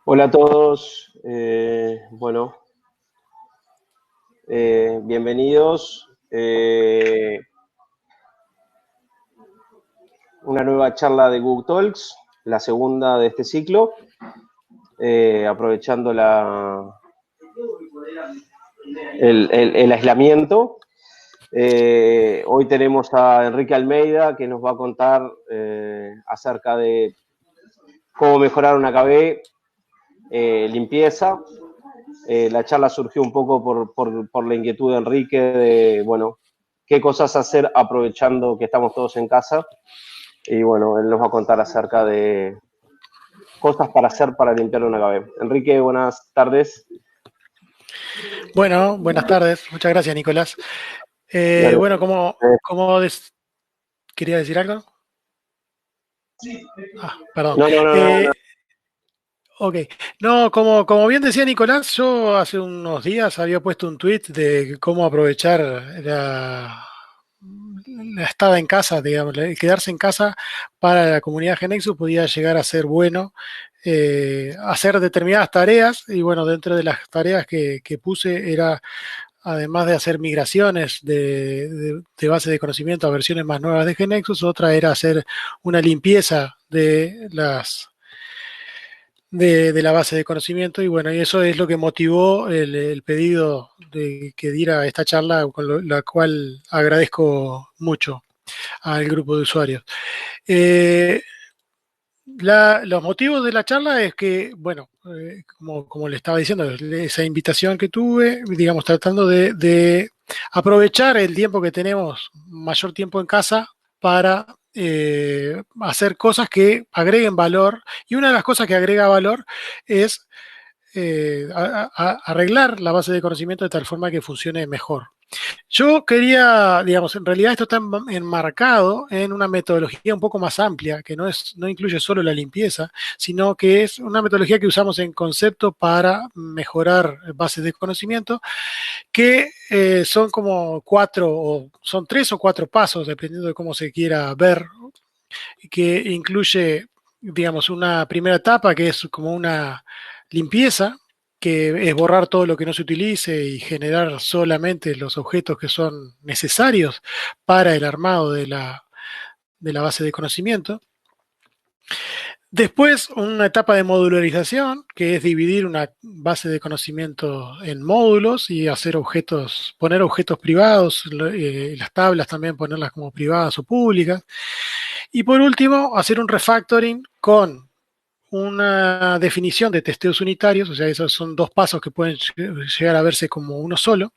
Hola a todos, bienvenidos. Una nueva charla de Google Talks, la segunda de este ciclo, aprovechando el aislamiento. Hoy tenemos a Enrique Almeida, que nos va a contar acerca de cómo mejorar una KB, limpieza. La charla surgió un poco por la inquietud de Enrique de, qué cosas hacer aprovechando que estamos todos en casa. Y bueno, él nos va a contar acerca de cosas para hacer para limpiar una KB. Enrique, buenas tardes. Bueno, buenas tardes. Muchas gracias, Nicolás. Bueno, ¿quería decir algo? Perdón. No. Ok. No, como bien decía Nicolás, yo hace unos días había puesto un tweet de cómo aprovechar la estada en casa, digamos, quedarse en casa para la comunidad Genexus podía llegar a ser bueno, hacer determinadas tareas, y bueno, dentro de las tareas que puse era, además de hacer migraciones de base de conocimiento a versiones más nuevas de Genexus, otra era hacer una limpieza de la base de conocimiento. Y bueno, y eso es lo que motivó el pedido de que diera esta charla, con la cual agradezco mucho al grupo de usuarios. Eh, los motivos de la charla es que, bueno, como le estaba diciendo, esa invitación que tuve, digamos, tratando de aprovechar el tiempo que tenemos, mayor tiempo en casa, para hacer cosas que agreguen valor. Y una de las cosas que agrega valor es arreglar la base de conocimiento de tal forma que funcione mejor. Yo quería, digamos, en realidad esto está enmarcado en una metodología un poco más amplia, que no incluye solo la limpieza, sino que es una metodología que usamos en concepto para mejorar bases de conocimiento, que son como son 3 o 4 pasos, dependiendo de cómo se quiera ver, que incluye, digamos, una primera etapa que es como una limpieza, que es borrar todo lo que no se utilice y generar solamente los objetos que son necesarios para el armado de la base de conocimiento. Después, una etapa de modularización, que es dividir una base de conocimiento en módulos y hacer objetos, poner objetos privados, las tablas también ponerlas como privadas o públicas. Y por último, hacer un refactoring con una definición de testeos unitarios, o sea, esos son 2 pasos que pueden llegar a verse como uno solo.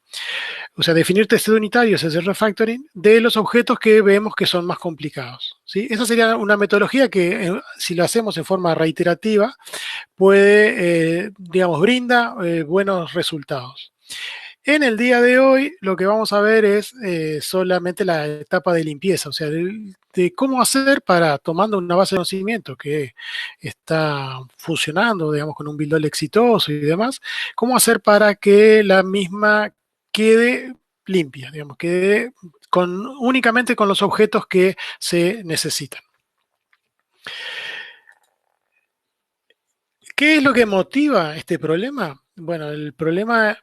O sea, definir testeos unitarios es el refactoring de los objetos que vemos que son más complicados, ¿sí? Esa sería una metodología que, si lo hacemos en forma reiterativa, puede, digamos, brinda buenos resultados. En el día de hoy lo que vamos a ver es solamente la etapa de limpieza, o sea, de cómo hacer para, tomando una base de conocimiento que está funcionando, digamos, con un build exitoso y demás, cómo hacer para que la misma quede limpia, digamos, quede únicamente con los objetos que se necesitan. ¿Qué es lo que motiva este problema? Bueno, el problema,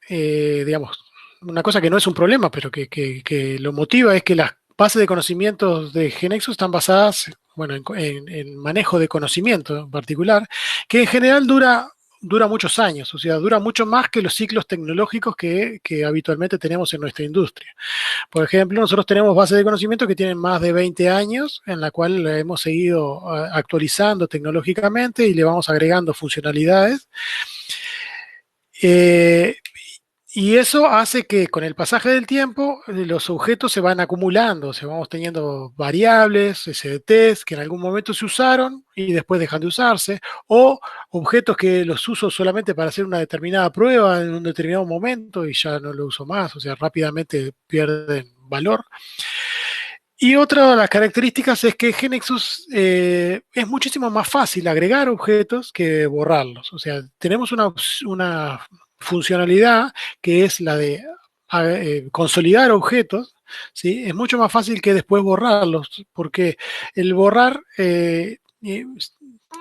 digamos, una cosa que no es un problema, pero que lo motiva, es que las bases de conocimientos de Genexus están basadas, bueno, en manejo de conocimiento en particular, que en general dura muchos años, o sea, dura mucho más que los ciclos tecnológicos que habitualmente tenemos en nuestra industria. Por ejemplo, nosotros tenemos bases de conocimiento que tienen más de 20 años, en la cual la hemos seguido actualizando tecnológicamente y le vamos agregando funcionalidades. Eh, y eso hace que, con el pasaje del tiempo, los objetos se van acumulando, o sea, vamos teniendo variables, SDTs, que en algún momento se usaron y después dejan de usarse, o objetos que los uso solamente para hacer una determinada prueba en un determinado momento y ya no lo uso más, o sea, rápidamente pierden valor. Y otra de las características es que Genexus es muchísimo más fácil agregar objetos que borrarlos. O sea, tenemos una funcionalidad que es la de consolidar objetos, ¿sí? Es mucho más fácil que después borrarlos, porque el borrar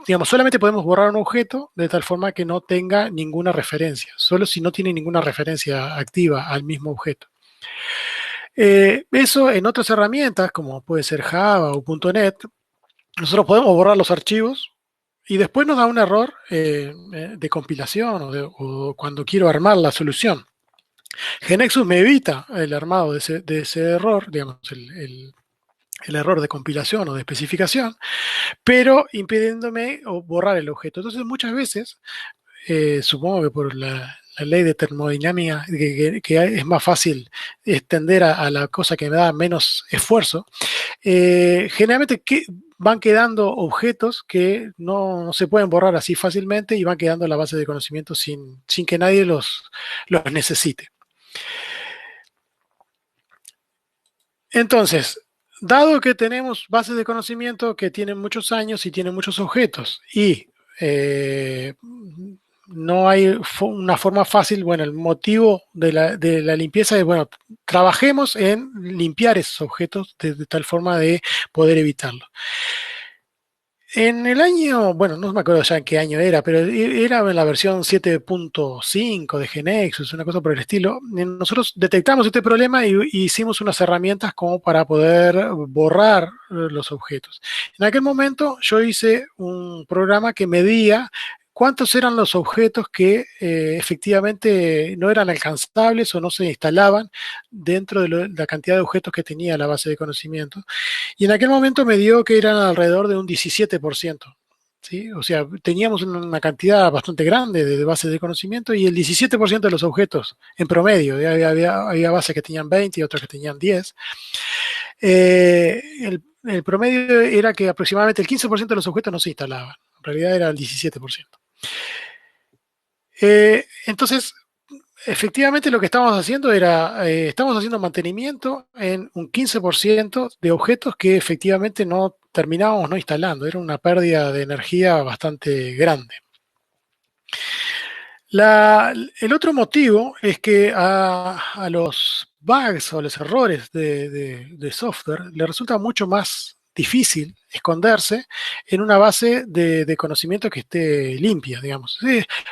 digamos, solamente podemos borrar un objeto de tal forma que no tenga ninguna referencia, solo si no tiene ninguna referencia activa al mismo objeto. Eso en otras herramientas, como puede ser Java o .NET, nosotros podemos borrar los archivos y después nos da un error de compilación o cuando quiero armar la solución. GeneXus me evita el armado de ese error, digamos, el error de compilación o de especificación, pero impidiéndome borrar el objeto. Entonces, muchas veces, supongo que por la ley de termodinámica, que es más fácil extender a la cosa que me da menos esfuerzo, generalmente van quedando objetos que no se pueden borrar así fácilmente y van quedando en la base de conocimiento sin que nadie los necesite. Entonces, dado que tenemos bases de conocimiento que tienen muchos años y tienen muchos objetos y no hay una forma fácil, bueno, el motivo de la limpieza es, bueno, trabajemos en limpiar esos objetos de tal forma de poder evitarlo. En el año, bueno, no me acuerdo ya en qué año era, pero era en la versión 7.5 de GeneXus, una cosa por el estilo. Nosotros detectamos este problema y hicimos unas herramientas como para poder borrar los objetos. En aquel momento yo hice un programa que medía cuántos eran los objetos que efectivamente no eran alcanzables o no se instalaban dentro de la cantidad de objetos que tenía la base de conocimiento. Y en aquel momento me dio que eran alrededor de un 17%. ¿Sí? O sea, teníamos una cantidad bastante grande de bases de conocimiento y el 17% de los objetos en promedio. Había bases que tenían 20 y otras que tenían 10. El promedio era que aproximadamente el 15% de los objetos no se instalaban. En realidad era el 17%. Entonces, efectivamente lo que estábamos haciendo era, estamos haciendo mantenimiento en un 15% de objetos que efectivamente no terminábamos no instalando. Era una pérdida de energía bastante grande. El otro motivo es que a los bugs o los errores de software le resulta mucho más difícil esconderse en una base de conocimiento que esté limpia, digamos.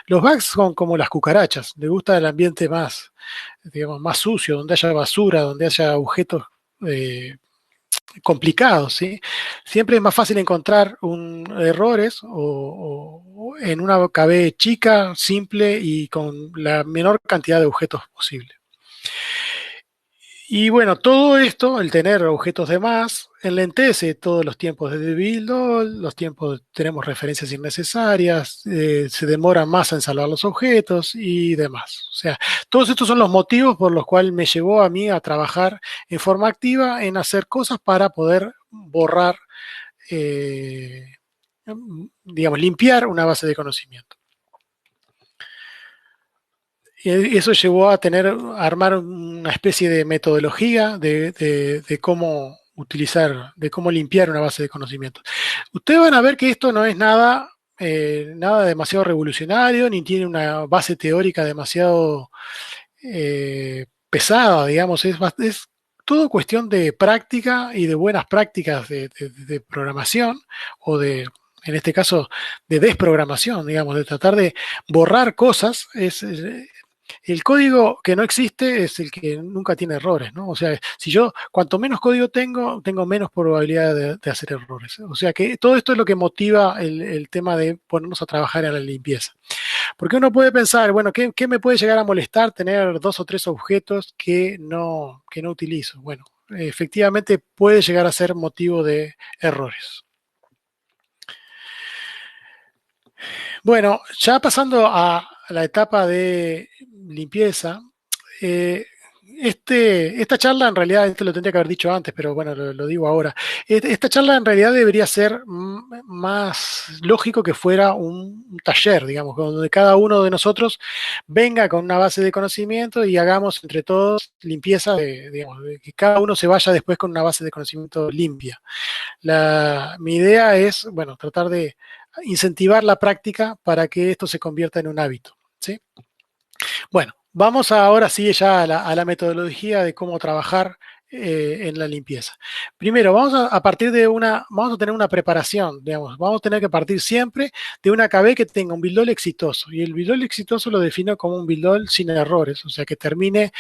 Los bugs son como las cucarachas, le gusta el ambiente más, digamos, más sucio, donde haya basura, donde haya objetos complicados, ¿sí? Siempre es más fácil encontrar errores o en una KB chica, simple y con la menor cantidad de objetos posible. Y bueno, todo esto, el tener objetos de más, enlentece todos los tiempos de build, los tiempos, tenemos referencias innecesarias, se demora más en salvar los objetos y demás. O sea, todos estos son los motivos por los cuales me llevó a mí a trabajar en forma activa en hacer cosas para poder borrar, digamos, limpiar una base de conocimiento. Y eso llevó a armar una especie de metodología de cómo utilizar, de cómo limpiar una base de conocimiento. Ustedes van a ver que esto no es nada demasiado revolucionario, ni tiene una base teórica demasiado pesada, digamos, es todo cuestión de práctica y de buenas prácticas de programación o en este caso, de desprogramación, digamos, de tratar de borrar cosas. El código que no existe es el que nunca tiene errores, ¿no? O sea, si yo cuanto menos código tengo menos probabilidad de hacer errores. O sea que todo esto es lo que motiva el tema de ponernos a trabajar en la limpieza. Porque uno puede pensar, bueno, ¿qué me puede llegar a molestar tener 2 o 3 objetos que no utilizo? Bueno, efectivamente puede llegar a ser motivo de errores. Bueno, ya pasando a la etapa de limpieza, esta charla en realidad, esto lo tendría que haber dicho antes, pero bueno, lo digo ahora. Esta charla en realidad debería ser más lógico que fuera un taller, digamos, donde cada uno de nosotros venga con una base de conocimiento y hagamos entre todos limpieza, digamos, de que cada uno se vaya después con una base de conocimiento limpia. Mi idea es, bueno, tratar de incentivar la práctica para que esto se convierta en un hábito, ¿sí? Bueno, vamos ahora sí ya a la metodología de cómo trabajar en la limpieza. Primero, vamos a tener una preparación, digamos, vamos a tener que partir siempre de una KB que tenga un build exitoso. Y el build exitoso lo defino como un build sin errores, o sea, que termine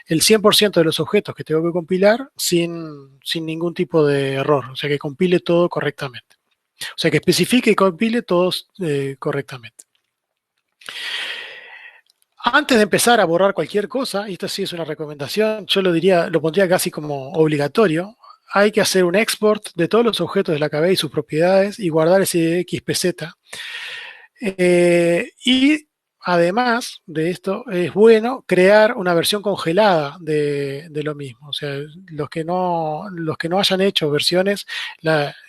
el 100% de los objetos que tengo que compilar sin ningún tipo de error, o sea, que compile todo correctamente. O sea, que especifique y compile todos correctamente. Antes de empezar a borrar cualquier cosa, y esto sí es una recomendación, yo lo pondría casi como obligatorio, hay que hacer un export de todos los objetos de la KB y sus propiedades y guardar ese XPZ. Y además de esto, es bueno crear una versión congelada de lo mismo. O sea, los que no hayan hecho versiones,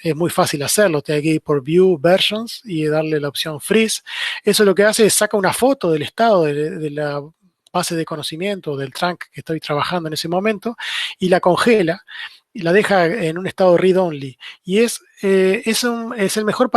es muy fácil hacerlo. Tiene que ir por View Versions y darle la opción Freeze. Eso lo que hace es saca una foto del estado de la base de conocimiento del trunk que estoy trabajando en ese momento y la congela y la deja en un estado read only. Y es el mejor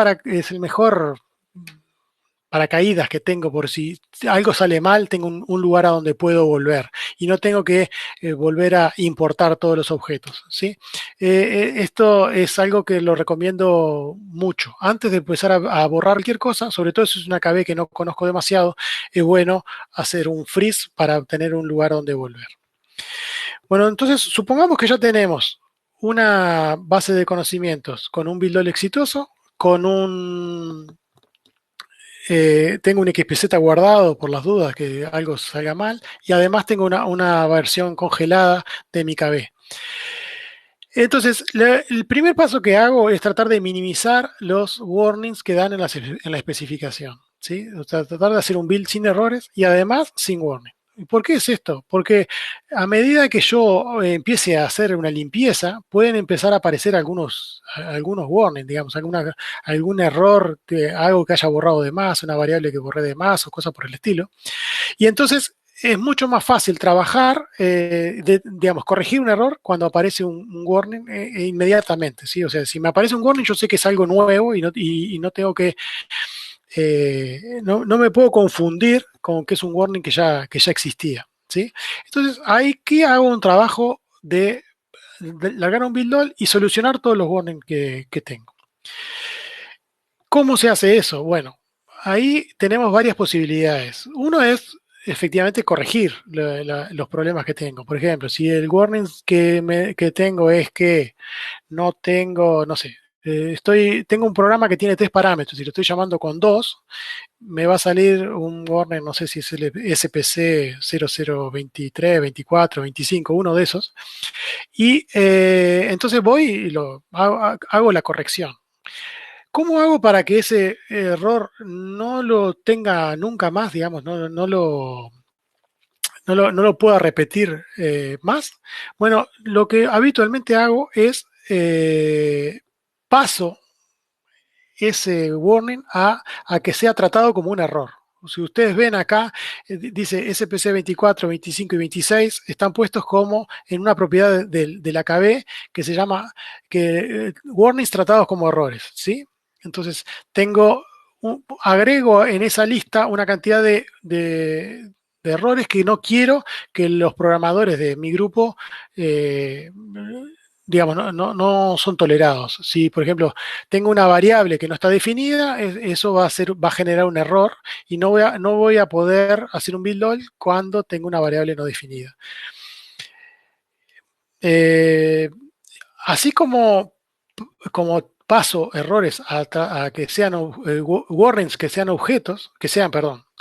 paracaídas que tengo por si algo sale mal, tengo un lugar a donde puedo volver y no tengo que volver a importar todos los objetos, ¿sí? Esto es algo que lo recomiendo mucho. Antes de empezar a borrar cualquier cosa, sobre todo si es una KB que no conozco demasiado, es bueno hacer un freeze para obtener un lugar donde volver. Bueno, entonces supongamos que ya tenemos una base de conocimientos con un build exitoso, con tengo un XPZ guardado por las dudas que algo salga mal y además tengo una versión congelada de mi KB. Entonces, el primer paso que hago es tratar de minimizar los warnings que dan en la especificación, ¿sí? O sea, tratar de hacer un build sin errores y además sin warning. ¿Por qué es esto? Porque a medida que yo empiece a hacer una limpieza, pueden empezar a aparecer algunos warnings, digamos, algún error, algo que haya borrado de más, una variable que borré de más o cosas por el estilo. Y entonces es mucho más fácil trabajar, digamos, corregir un error cuando aparece un warning inmediatamente, ¿sí? O sea, si me aparece un warning, yo sé que es algo nuevo y no tengo que no me puedo confundir con que es un warning que ya existía, ¿sí? Entonces, aquí hago un trabajo de largar un build all y solucionar todos los warnings que tengo. ¿Cómo se hace eso? Bueno, ahí tenemos varias posibilidades. Uno es efectivamente corregir los problemas que tengo. Por ejemplo, si el warning que tengo es que no tengo, no sé, tengo un programa que tiene 3 parámetros y lo estoy llamando con 2, me va a salir un warning, no sé si es el SPC 0023, 24, 25, uno de esos. Y entonces voy y hago la corrección. ¿Cómo hago para que ese error no lo tenga nunca más, digamos, no lo pueda repetir más? Bueno, lo que habitualmente hago es paso ese warning a que sea tratado como un error. Si ustedes ven acá, dice SPC 24, 25 y 26, están puestos como en una propiedad de la KB que se llama warnings tratados como errores, ¿sí? Entonces, agrego en esa lista una cantidad de errores que no quiero que los programadores de mi grupo digamos, no son tolerados. Si, por ejemplo, tengo una variable que no está definida, eso va a generar un error y no voy a poder hacer un build all cuando tengo una variable no definida. Así como paso errores a que sean warnings que sean objetos,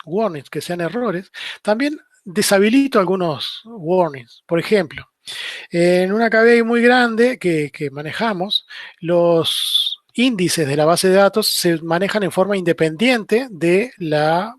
warnings que sean errores, también deshabilito algunos warnings. Por ejemplo, en una KB muy grande que manejamos, los índices de la base de datos se manejan en forma independiente de la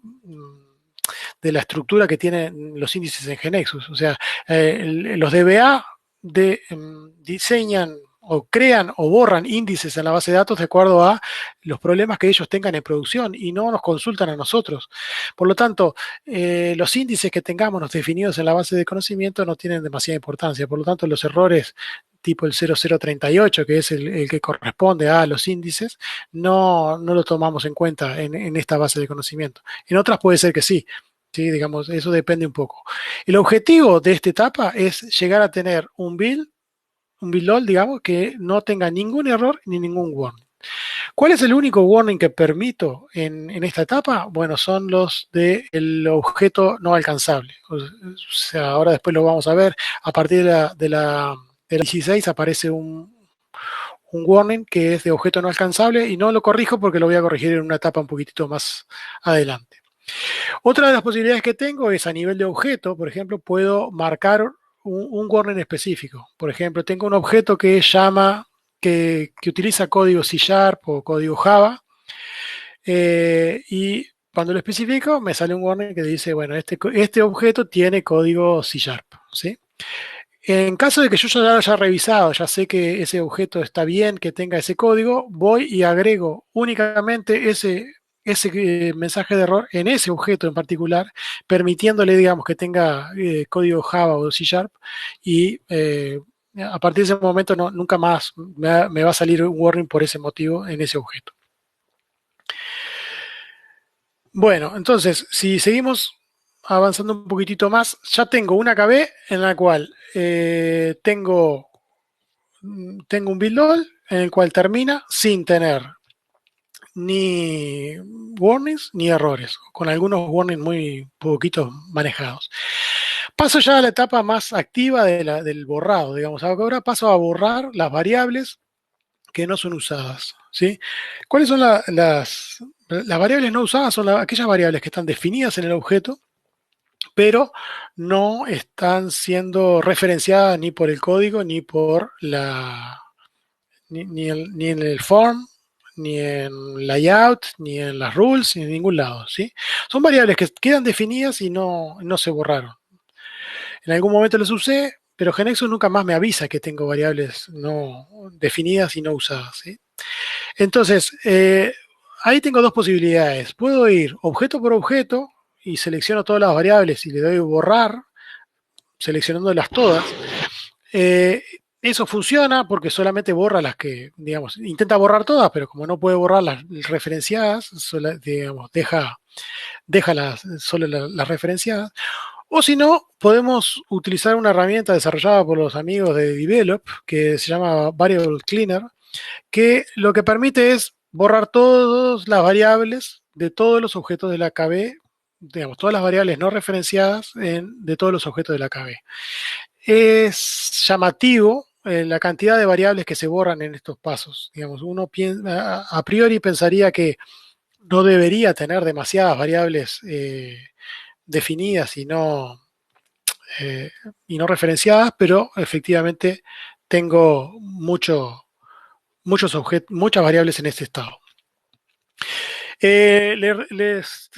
estructura que tienen los índices en GeneXus. O sea, los DBA diseñan o crean o borran índices en la base de datos de acuerdo a los problemas que ellos tengan en producción y no nos consultan a nosotros. Por lo tanto, los índices que tengamos definidos en la base de conocimiento no tienen demasiada importancia. Por lo tanto, los errores tipo el 0038, que es el que corresponde a los índices, no lo tomamos en cuenta en esta base de conocimiento. En otras puede ser que sí. Sí, digamos, eso depende un poco. El objetivo de esta etapa es llegar a tener un build un build digamos, que no tenga ningún error ni ningún warning. ¿Cuál es el único warning que permito en esta etapa? Bueno, son los del objeto no alcanzable. O sea, ahora después lo vamos a ver. A partir de la 16 aparece un warning que es de objeto no alcanzable y no lo corrijo porque lo voy a corregir en una etapa un poquitito más adelante. Otra de las posibilidades que tengo es a nivel de objeto, por ejemplo, puedo marcar un warning específico. Por ejemplo, tengo un objeto que que utiliza código C# o código Java, y cuando lo especifico me sale un warning que dice, bueno, este objeto tiene código C#, ¿sí? En caso de que yo ya lo haya revisado, ya sé que ese objeto está bien, que tenga ese código, voy y agrego únicamente ese mensaje de error en ese objeto en particular, permitiéndole, digamos, que tenga código Java o C#, y a partir de ese momento nunca más me va a salir un warning por ese motivo en ese objeto. Bueno, entonces, si seguimos avanzando un poquitito más, ya tengo una KB en la cual tengo un build all en el cual termina sin tener ni warnings ni errores, con algunos warnings muy poquitos manejados. Paso ya a la etapa más activa del borrado, digamos. Ahora paso a borrar las variables que no son usadas, ¿sí? ¿Cuáles son las variables no usadas? Son aquellas variables que están definidas en el objeto, pero no están siendo referenciadas ni por el código, ni por ni en el form, ni en layout, ni en las rules, ni en ningún lado, ¿sí? Son variables que quedan definidas y no se borraron. En algún momento las usé, pero GeneXus nunca más me avisa que tengo variables no definidas y no usadas, ¿sí? Entonces, ahí tengo dos posibilidades. Puedo ir objeto por objeto y selecciono todas las variables y le doy borrar, seleccionándolas todas. Eso funciona porque solamente borra las que, digamos, intenta borrar todas, pero como no puede borrar las referenciadas, digamos, deja solo las referenciadas. O si no, podemos utilizar una herramienta desarrollada por los amigos de Develop que se llama Variable Cleaner, que lo que permite es borrar todas las variables de todos los objetos de la KB, digamos, todas las variables no referenciadas de todos los objetos de la KB. Es llamativo la cantidad de variables que se borran en estos pasos. Digamos, uno a priori pensaría que no debería tener demasiadas variables definidas y no referenciadas, pero efectivamente tengo muchas variables en este estado. Les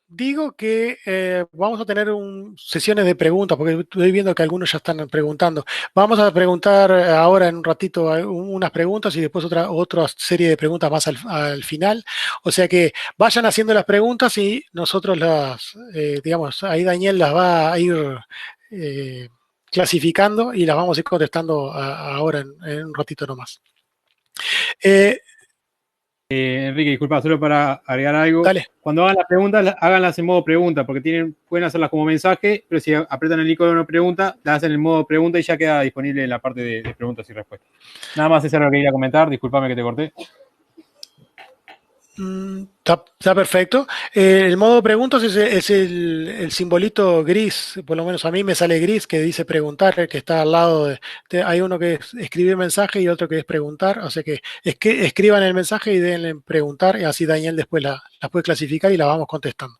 digo que vamos a tener sesiones de preguntas, porque estoy viendo que algunos ya están preguntando. Vamos a preguntar ahora en un ratito unas preguntas y después otra serie de preguntas más al final. O sea que vayan haciendo las preguntas y nosotros digamos, ahí Daniel las va a ir clasificando y las vamos a ir contestando ahora en un ratito nomás. Enrique, disculpa, solo para agregar algo. Dale. Cuando hagan las preguntas, háganlas en modo pregunta, porque pueden hacerlas como mensaje, pero si apretan el icono pregunta, las hacen en modo pregunta y ya queda disponible en la parte de preguntas y respuestas. Nada más eso es lo que quería comentar, discúlpame que te corté. Está perfecto. El modo preguntas es el simbolito gris, por lo menos a mí me sale gris, que dice preguntar, que está al lado hay uno que es escribir mensaje y otro que es preguntar, o sea que escriban el mensaje y denle preguntar, y así Daniel después la puede clasificar y la vamos contestando.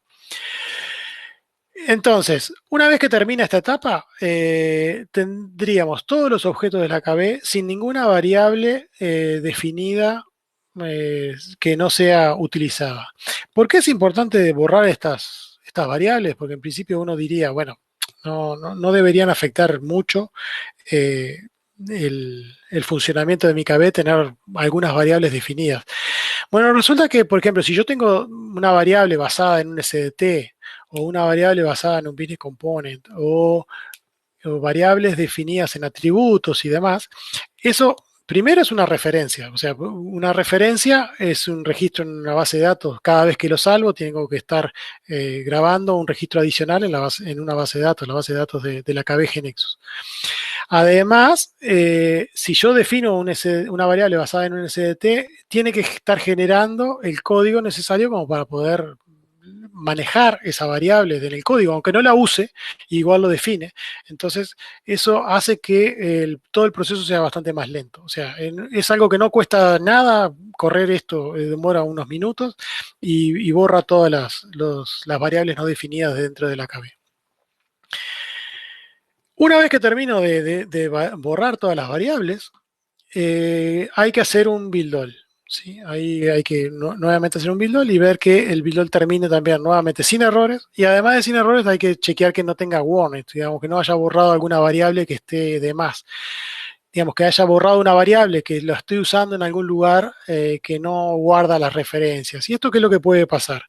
Entonces, una vez que termina esta etapa, tendríamos todos los objetos de la KB sin ninguna variable definida que no sea utilizada. ¿Por qué es importante borrar estas variables? Porque en principio uno diría, bueno, no deberían afectar mucho el funcionamiento de mi KB tener algunas variables definidas. Bueno, resulta que, por ejemplo, si yo tengo una variable basada en un SDT o una variable basada en un business component o variables definidas en atributos y demás, eso primero es una referencia, o sea, una referencia es un registro en una base de datos. Cada vez que lo salvo, tengo que estar grabando un registro adicional en una base de datos, la base de datos de la KB GeneXus. Además, si yo defino una variable basada en un SDT, tiene que estar generando el código necesario como para poder manejar esa variable en el código, aunque no la use, igual lo define. Entonces, eso hace que todo el proceso sea bastante más lento. O sea, es algo que no cuesta nada, correr esto demora unos minutos y borra todas las variables no definidas dentro de la KB. Una vez que termino de borrar todas las variables, hay que hacer un build all. ¿Sí? Ahí hay que nuevamente hacer un build all y ver que el build all termine también nuevamente sin errores. Y además de sin errores, hay que chequear que no tenga warning, digamos, que no haya borrado alguna variable que esté de más. Digamos, que haya borrado una variable que lo estoy usando en algún lugar que no guarda las referencias. ¿Y esto qué es lo que puede pasar?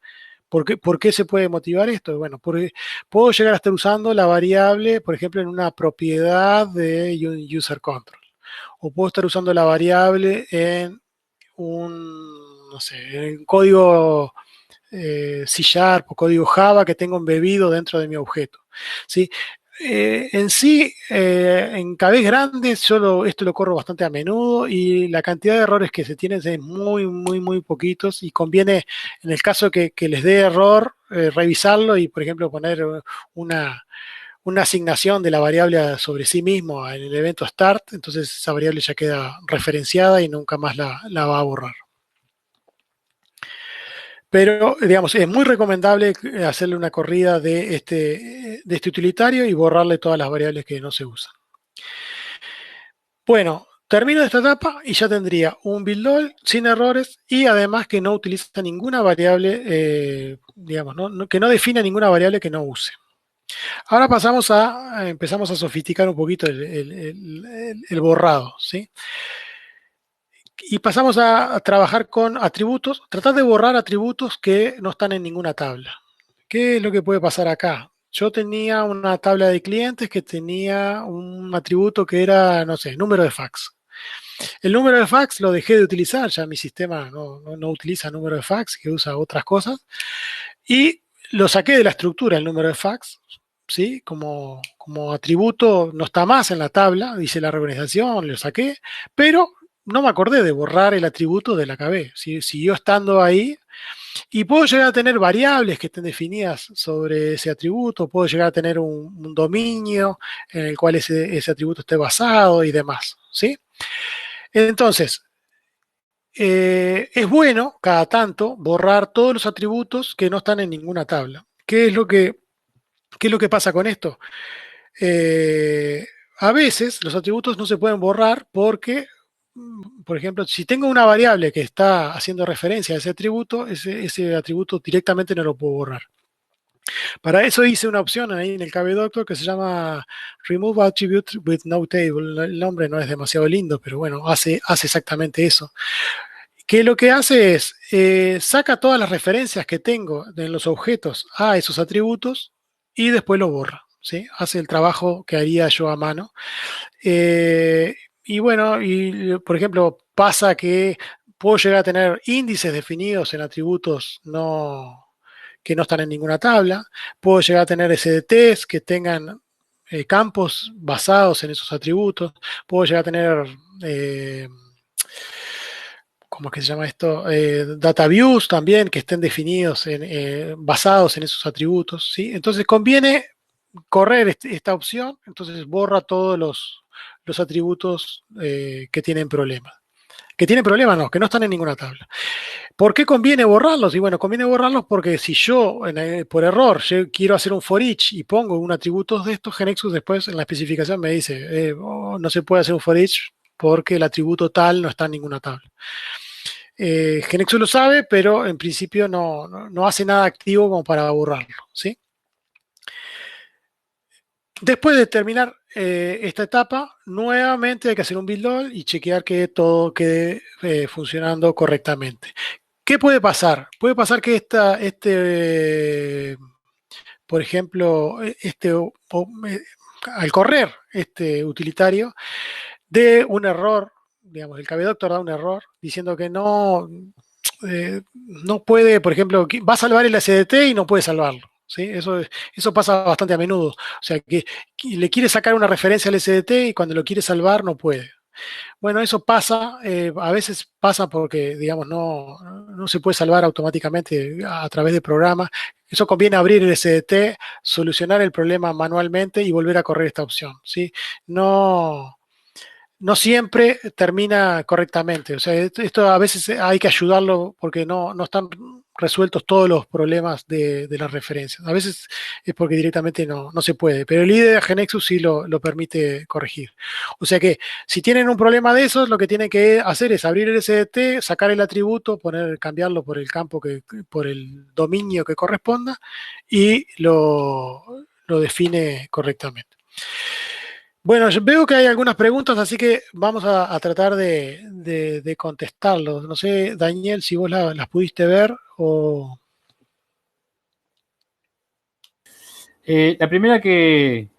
¿Por qué se puede motivar esto? Bueno, porque puedo llegar a estar usando la variable, por ejemplo, en una propiedad de user control. O puedo estar usando la variable en no sé, en código C# o código Java que tengo embebido dentro de mi objeto. ¿Sí? En sí, en KBs grandes, esto lo corro bastante a menudo y la cantidad de errores que se tienen es muy poquitos y conviene, en el caso que les dé error, revisarlo y, por ejemplo, poner una asignación de la variable sobre sí mismo en el evento start, entonces esa variable ya queda referenciada y nunca más la va a borrar. Pero, digamos, es muy recomendable hacerle una corrida de este utilitario y borrarle todas las variables que no se usan. Bueno, termino esta etapa y ya tendría un build all sin errores y además que no utiliza ninguna variable, digamos, que no defina ninguna variable que no use. Ahora empezamos a sofisticar un poquito el borrado, ¿sí? Y pasamos a trabajar con atributos, tratar de borrar atributos que no están en ninguna tabla. ¿Qué es lo que puede pasar acá? Yo tenía una tabla de clientes que tenía un atributo que era, no sé, número de fax. El número de fax lo dejé de utilizar, ya mi sistema no utiliza número de fax, que usa otras cosas, y lo saqué de la estructura, el número de fax, ¿sí? Como atributo no está más en la tabla, dice la reorganización, lo saqué, pero no me acordé de borrar el atributo de la KB, ¿sí? Siguió estando ahí y puedo llegar a tener variables que estén definidas sobre ese atributo, puedo llegar a tener un dominio en el cual ese atributo esté basado y demás, ¿sí? Entonces, es bueno cada tanto borrar todos los atributos que no están en ninguna tabla. ¿Qué es lo que pasa con esto? A veces los atributos no se pueden borrar porque, por ejemplo, si tengo una variable que está haciendo referencia a ese atributo directamente no lo puedo borrar. Para eso hice una opción ahí en el KB Doctor que se llama Remove Attribute with No Table. El nombre no es demasiado lindo, pero bueno, hace exactamente eso. Que lo que hace es, saca todas las referencias que tengo en los objetos a esos atributos y después lo borra, ¿sí? Hace el trabajo que haría yo a mano. Y bueno, por ejemplo, pasa que puedo llegar a tener índices definidos en atributos que no están en ninguna tabla. Puedo llegar a tener SDTs que tengan campos basados en esos atributos. Puedo llegar a tener... ¿cómo es que se llama esto? Data views también que estén definidos, basados en esos atributos, ¿sí? Entonces conviene correr esta opción, entonces borra todos los atributos que tienen problemas. Que tienen problemas, no, que no están en ninguna tabla. ¿Por qué conviene borrarlos? Y bueno, conviene borrarlos porque si yo, por error, yo quiero hacer un for each y pongo un atributo de estos, GeneXus después en la especificación me dice, no se puede hacer un for each porque el atributo tal no está en ninguna tabla. GeneXus lo sabe, pero en principio no hace nada activo como para borrarlo, ¿sí? Después de terminar esta etapa, nuevamente hay que hacer un build all y chequear que todo quede funcionando correctamente. ¿Qué puede pasar? Puede pasar que por ejemplo, al correr este utilitario, dé un error, digamos, el KB Doctor da un error diciendo que no puede, por ejemplo, va a salvar el SDT y no puede salvarlo. ¿sí? Eso pasa bastante a menudo. O sea, que le quiere sacar una referencia al SDT y cuando lo quiere salvar no puede. Bueno, eso pasa, a veces pasa porque, digamos, no se puede salvar automáticamente a través de programas. Eso conviene abrir el SDT, solucionar el problema manualmente y volver a correr esta opción, ¿sí? No, no siempre termina correctamente. O sea, esto a veces hay que ayudarlo porque no están resueltos todos los problemas de las referencias. A veces es porque directamente no se puede, pero el IDE de Genexus sí lo permite corregir. O sea que si tienen un problema de esos, lo que tienen que hacer es abrir el SDT, sacar el atributo, cambiarlo por el campo por el dominio que corresponda y lo define correctamente. Bueno, yo veo que hay algunas preguntas, así que vamos a tratar de contestarlos. No sé, Daniel, si vos las pudiste ver o... La primera que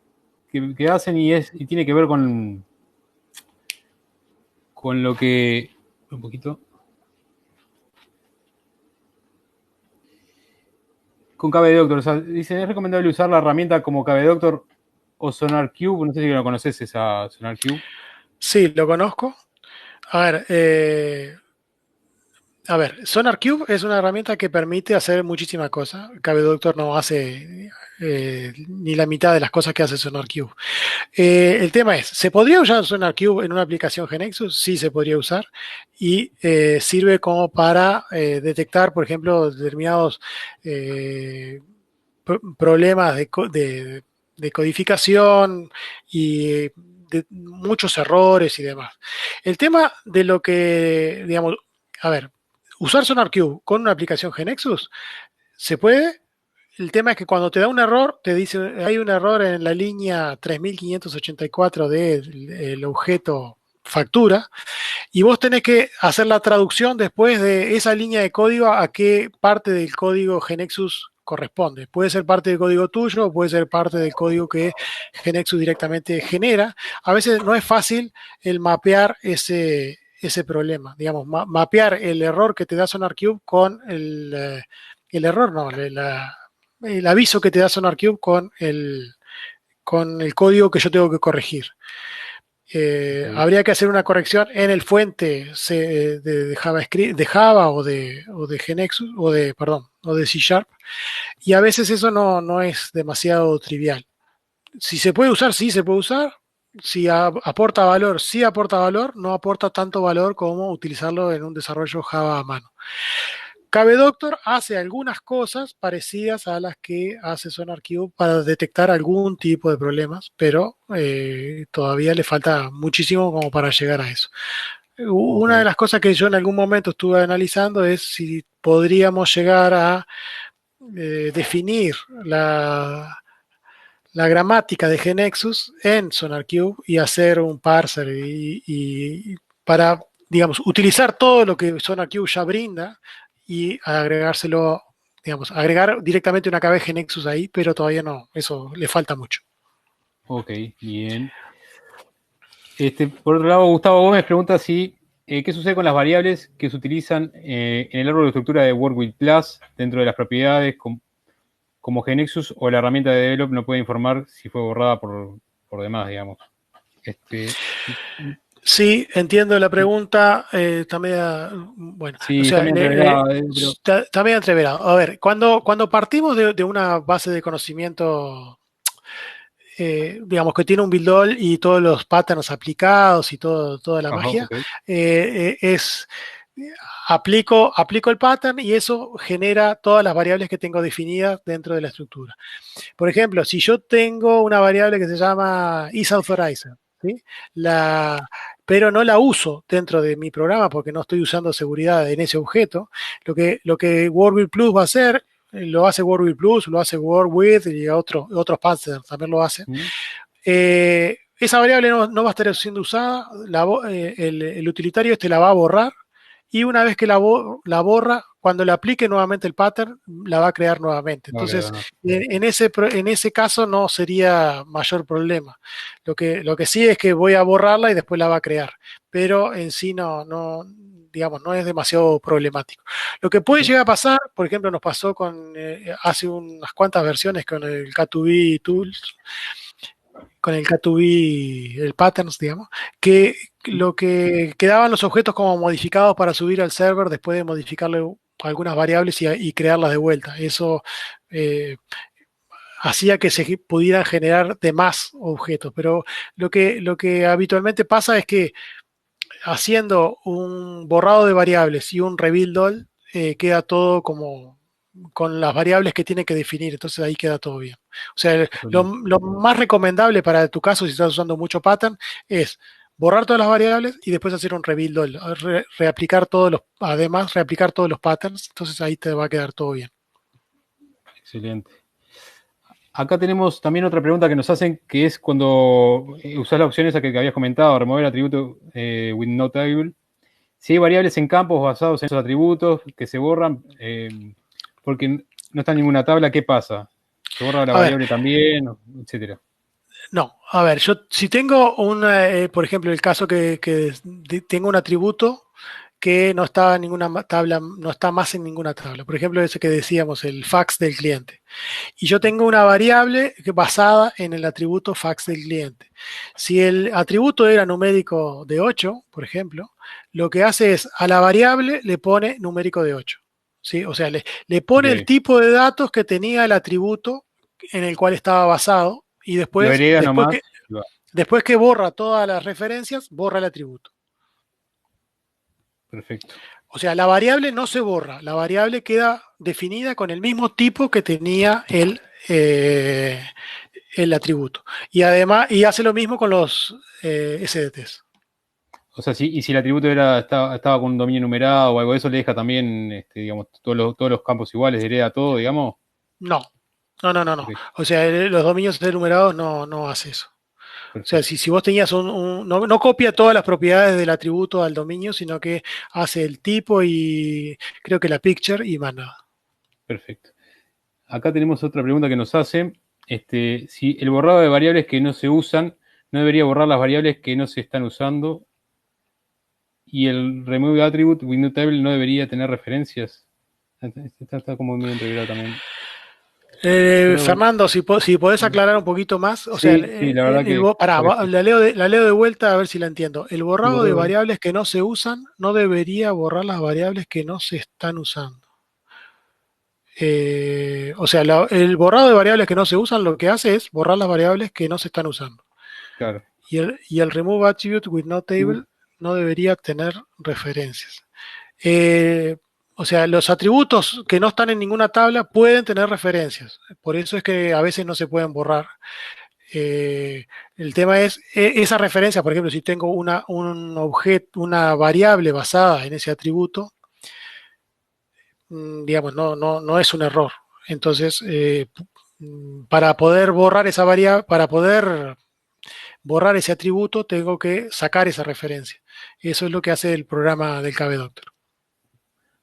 hacen y tiene que ver con lo que... Un poquito. Con KB Doctor. O sea, dicen, ¿es recomendable usar la herramienta como KB Doctor o SonarQube? No sé si lo conoces, esa SonarQube. Sí, lo conozco. A ver, SonarQube es una herramienta que permite hacer muchísimas cosas. KB Doctor no hace ni la mitad de las cosas que hace SonarQube. El tema es, ¿se podría usar SonarQube en una aplicación Genexus? Sí, se podría usar y sirve como para detectar, por ejemplo, determinados problemas de codificación y de muchos errores y demás. El tema de lo que, digamos, a ver, usar SonarQube con una aplicación Genexus, ¿se puede? El tema es que cuando te da un error, te dice, hay un error en la línea 3584 del objeto factura, y vos tenés que hacer la traducción después de esa línea de código a qué parte del código Genexus corresponde. Puede ser parte del código tuyo o puede ser parte del código que Genexus directamente genera. A veces no es fácil el mapear ese problema. Digamos, mapear el error que te da SonarQube con el error, no, el aviso que te da SonarQube con el código que yo tengo que corregir. Habría que hacer una corrección en el fuente de JavaScript, de Java o de Genexus, o de C Sharp, y a veces eso no es demasiado trivial. Si se puede usar, sí se puede usar. Si aporta valor, sí aporta valor, no aporta tanto valor como utilizarlo en un desarrollo Java a mano. KB Doctor hace algunas cosas parecidas a las que hace SonarQube para detectar algún tipo de problemas, pero todavía le falta muchísimo como para llegar a eso. Una de las cosas que yo en algún momento estuve analizando es si podríamos llegar a definir la gramática de Genexus en SonarQube y hacer un parser y para, digamos, utilizar todo lo que SonarQube ya brinda y agregárselo, digamos, agregar directamente una KB Genexus ahí, pero todavía no, eso le falta mucho. Ok, bien. Por otro lado, Gustavo Gómez pregunta qué sucede con las variables que se utilizan en el árbol de estructura de WorkWith Plus dentro de las propiedades como Genexus, o la herramienta de develop no puede informar si fue borrada por demás, digamos. Sí, entiendo la pregunta. Está media, bueno, Sí, o sea, está medio entreverado, pero... está medio entreverado. A ver, cuando partimos de una base de conocimiento, digamos que tiene un build all y todos los patterns aplicados y toda la magia, Okay. Aplico el pattern y eso genera todas las variables que tengo definidas dentro de la estructura. Por ejemplo, si yo tengo una variable que se llama isAuthorizer, ¿sí? Pero no la uso dentro de mi programa porque no estoy usando seguridad en ese objeto, lo que WorkWith Plus va a hacer, lo hace WorkWith Plus, lo hace WorkWith y otros patterns también lo hacen. Esa variable no va a estar siendo usada, el utilitario la va a borrar, y una vez que la borra, cuando le aplique nuevamente el pattern, la va a crear nuevamente. Entonces, en ese caso no sería mayor problema. Lo que sí es que voy a borrarla y después la va a crear, pero en sí digamos, no es demasiado problemático. Lo que puede llegar a pasar, por ejemplo, nos pasó con hace unas cuantas versiones con el K2B Tools, con el K2B, el Patterns, digamos, que lo que quedaban los objetos como modificados para subir al server después de modificarle algunas variables y crearlas de vuelta. Eso hacía que se pudieran generar de más objetos, pero lo que habitualmente pasa es que haciendo un borrado de variables y un rebuild all, queda todo como con las variables que tiene que definir, entonces ahí queda todo bien. O sea, lo más recomendable para tu caso, si estás usando mucho pattern, es borrar todas las variables y después hacer un rebuild all, reaplicar todos los patterns, entonces ahí te va a quedar todo bien. Excelente. Acá tenemos también otra pregunta que nos hacen, que es cuando usás la opción esa que habías comentado, remover el atributo with no table. Si hay variables en campos basados en esos atributos que se borran porque no está en ninguna tabla, ¿qué pasa? ¿Se borra la variable también, etcétera? No, a ver, yo si tengo por ejemplo, el caso que tengo un atributo que no está en ninguna tabla, no está más en ninguna tabla. Por ejemplo, ese que decíamos, el fax del cliente. Y yo tengo una variable basada en el atributo fax del cliente. Si el atributo era numérico de 8, por ejemplo, lo que hace es a la variable le pone numérico de 8. ¿Sí? O sea, le pone el tipo de datos que tenía el atributo en el cual estaba basado y después que borra todas las referencias, borra el atributo. Perfecto. O sea, la variable no se borra, la variable queda definida con el mismo tipo que tenía el atributo. Y además, y hace lo mismo con los SDTs. O sea, si el atributo estaba con un dominio numerado o algo de eso, le deja también, digamos, todos los campos iguales, hereda todo, digamos. No. Okay. O sea, los dominios enumerados no hace eso. Perfecto. O sea, si vos tenías no copia todas las propiedades del atributo al dominio, sino que hace el tipo y creo que la picture y más nada. Perfecto. Acá tenemos otra pregunta que nos hacen. Si el borrado de variables que no se usan, no debería borrar las variables que no se están usando. Y el remove attribute with no table no debería tener referencias. Está como muy integrado también. Fernando, si podés aclarar un poquito más. O sea, sí, la verdad que... la leo de vuelta a ver si la entiendo. El borrado de variables que no se usan no debería borrar las variables que no se están usando. O sea, el borrado de variables que no se usan lo que hace es borrar las variables que no se están usando. Claro. Y el remove attribute with no table no debería tener referencias. O sea, los atributos que no están en ninguna tabla pueden tener referencias. Por eso es que a veces no se pueden borrar. El tema es, esa referencia, por ejemplo, si tengo una variable basada en ese atributo, digamos, no es un error. Entonces, para poder borrar esa variable, para poder borrar ese atributo, tengo que sacar esa referencia. Eso es lo que hace el programa del KB Doctor.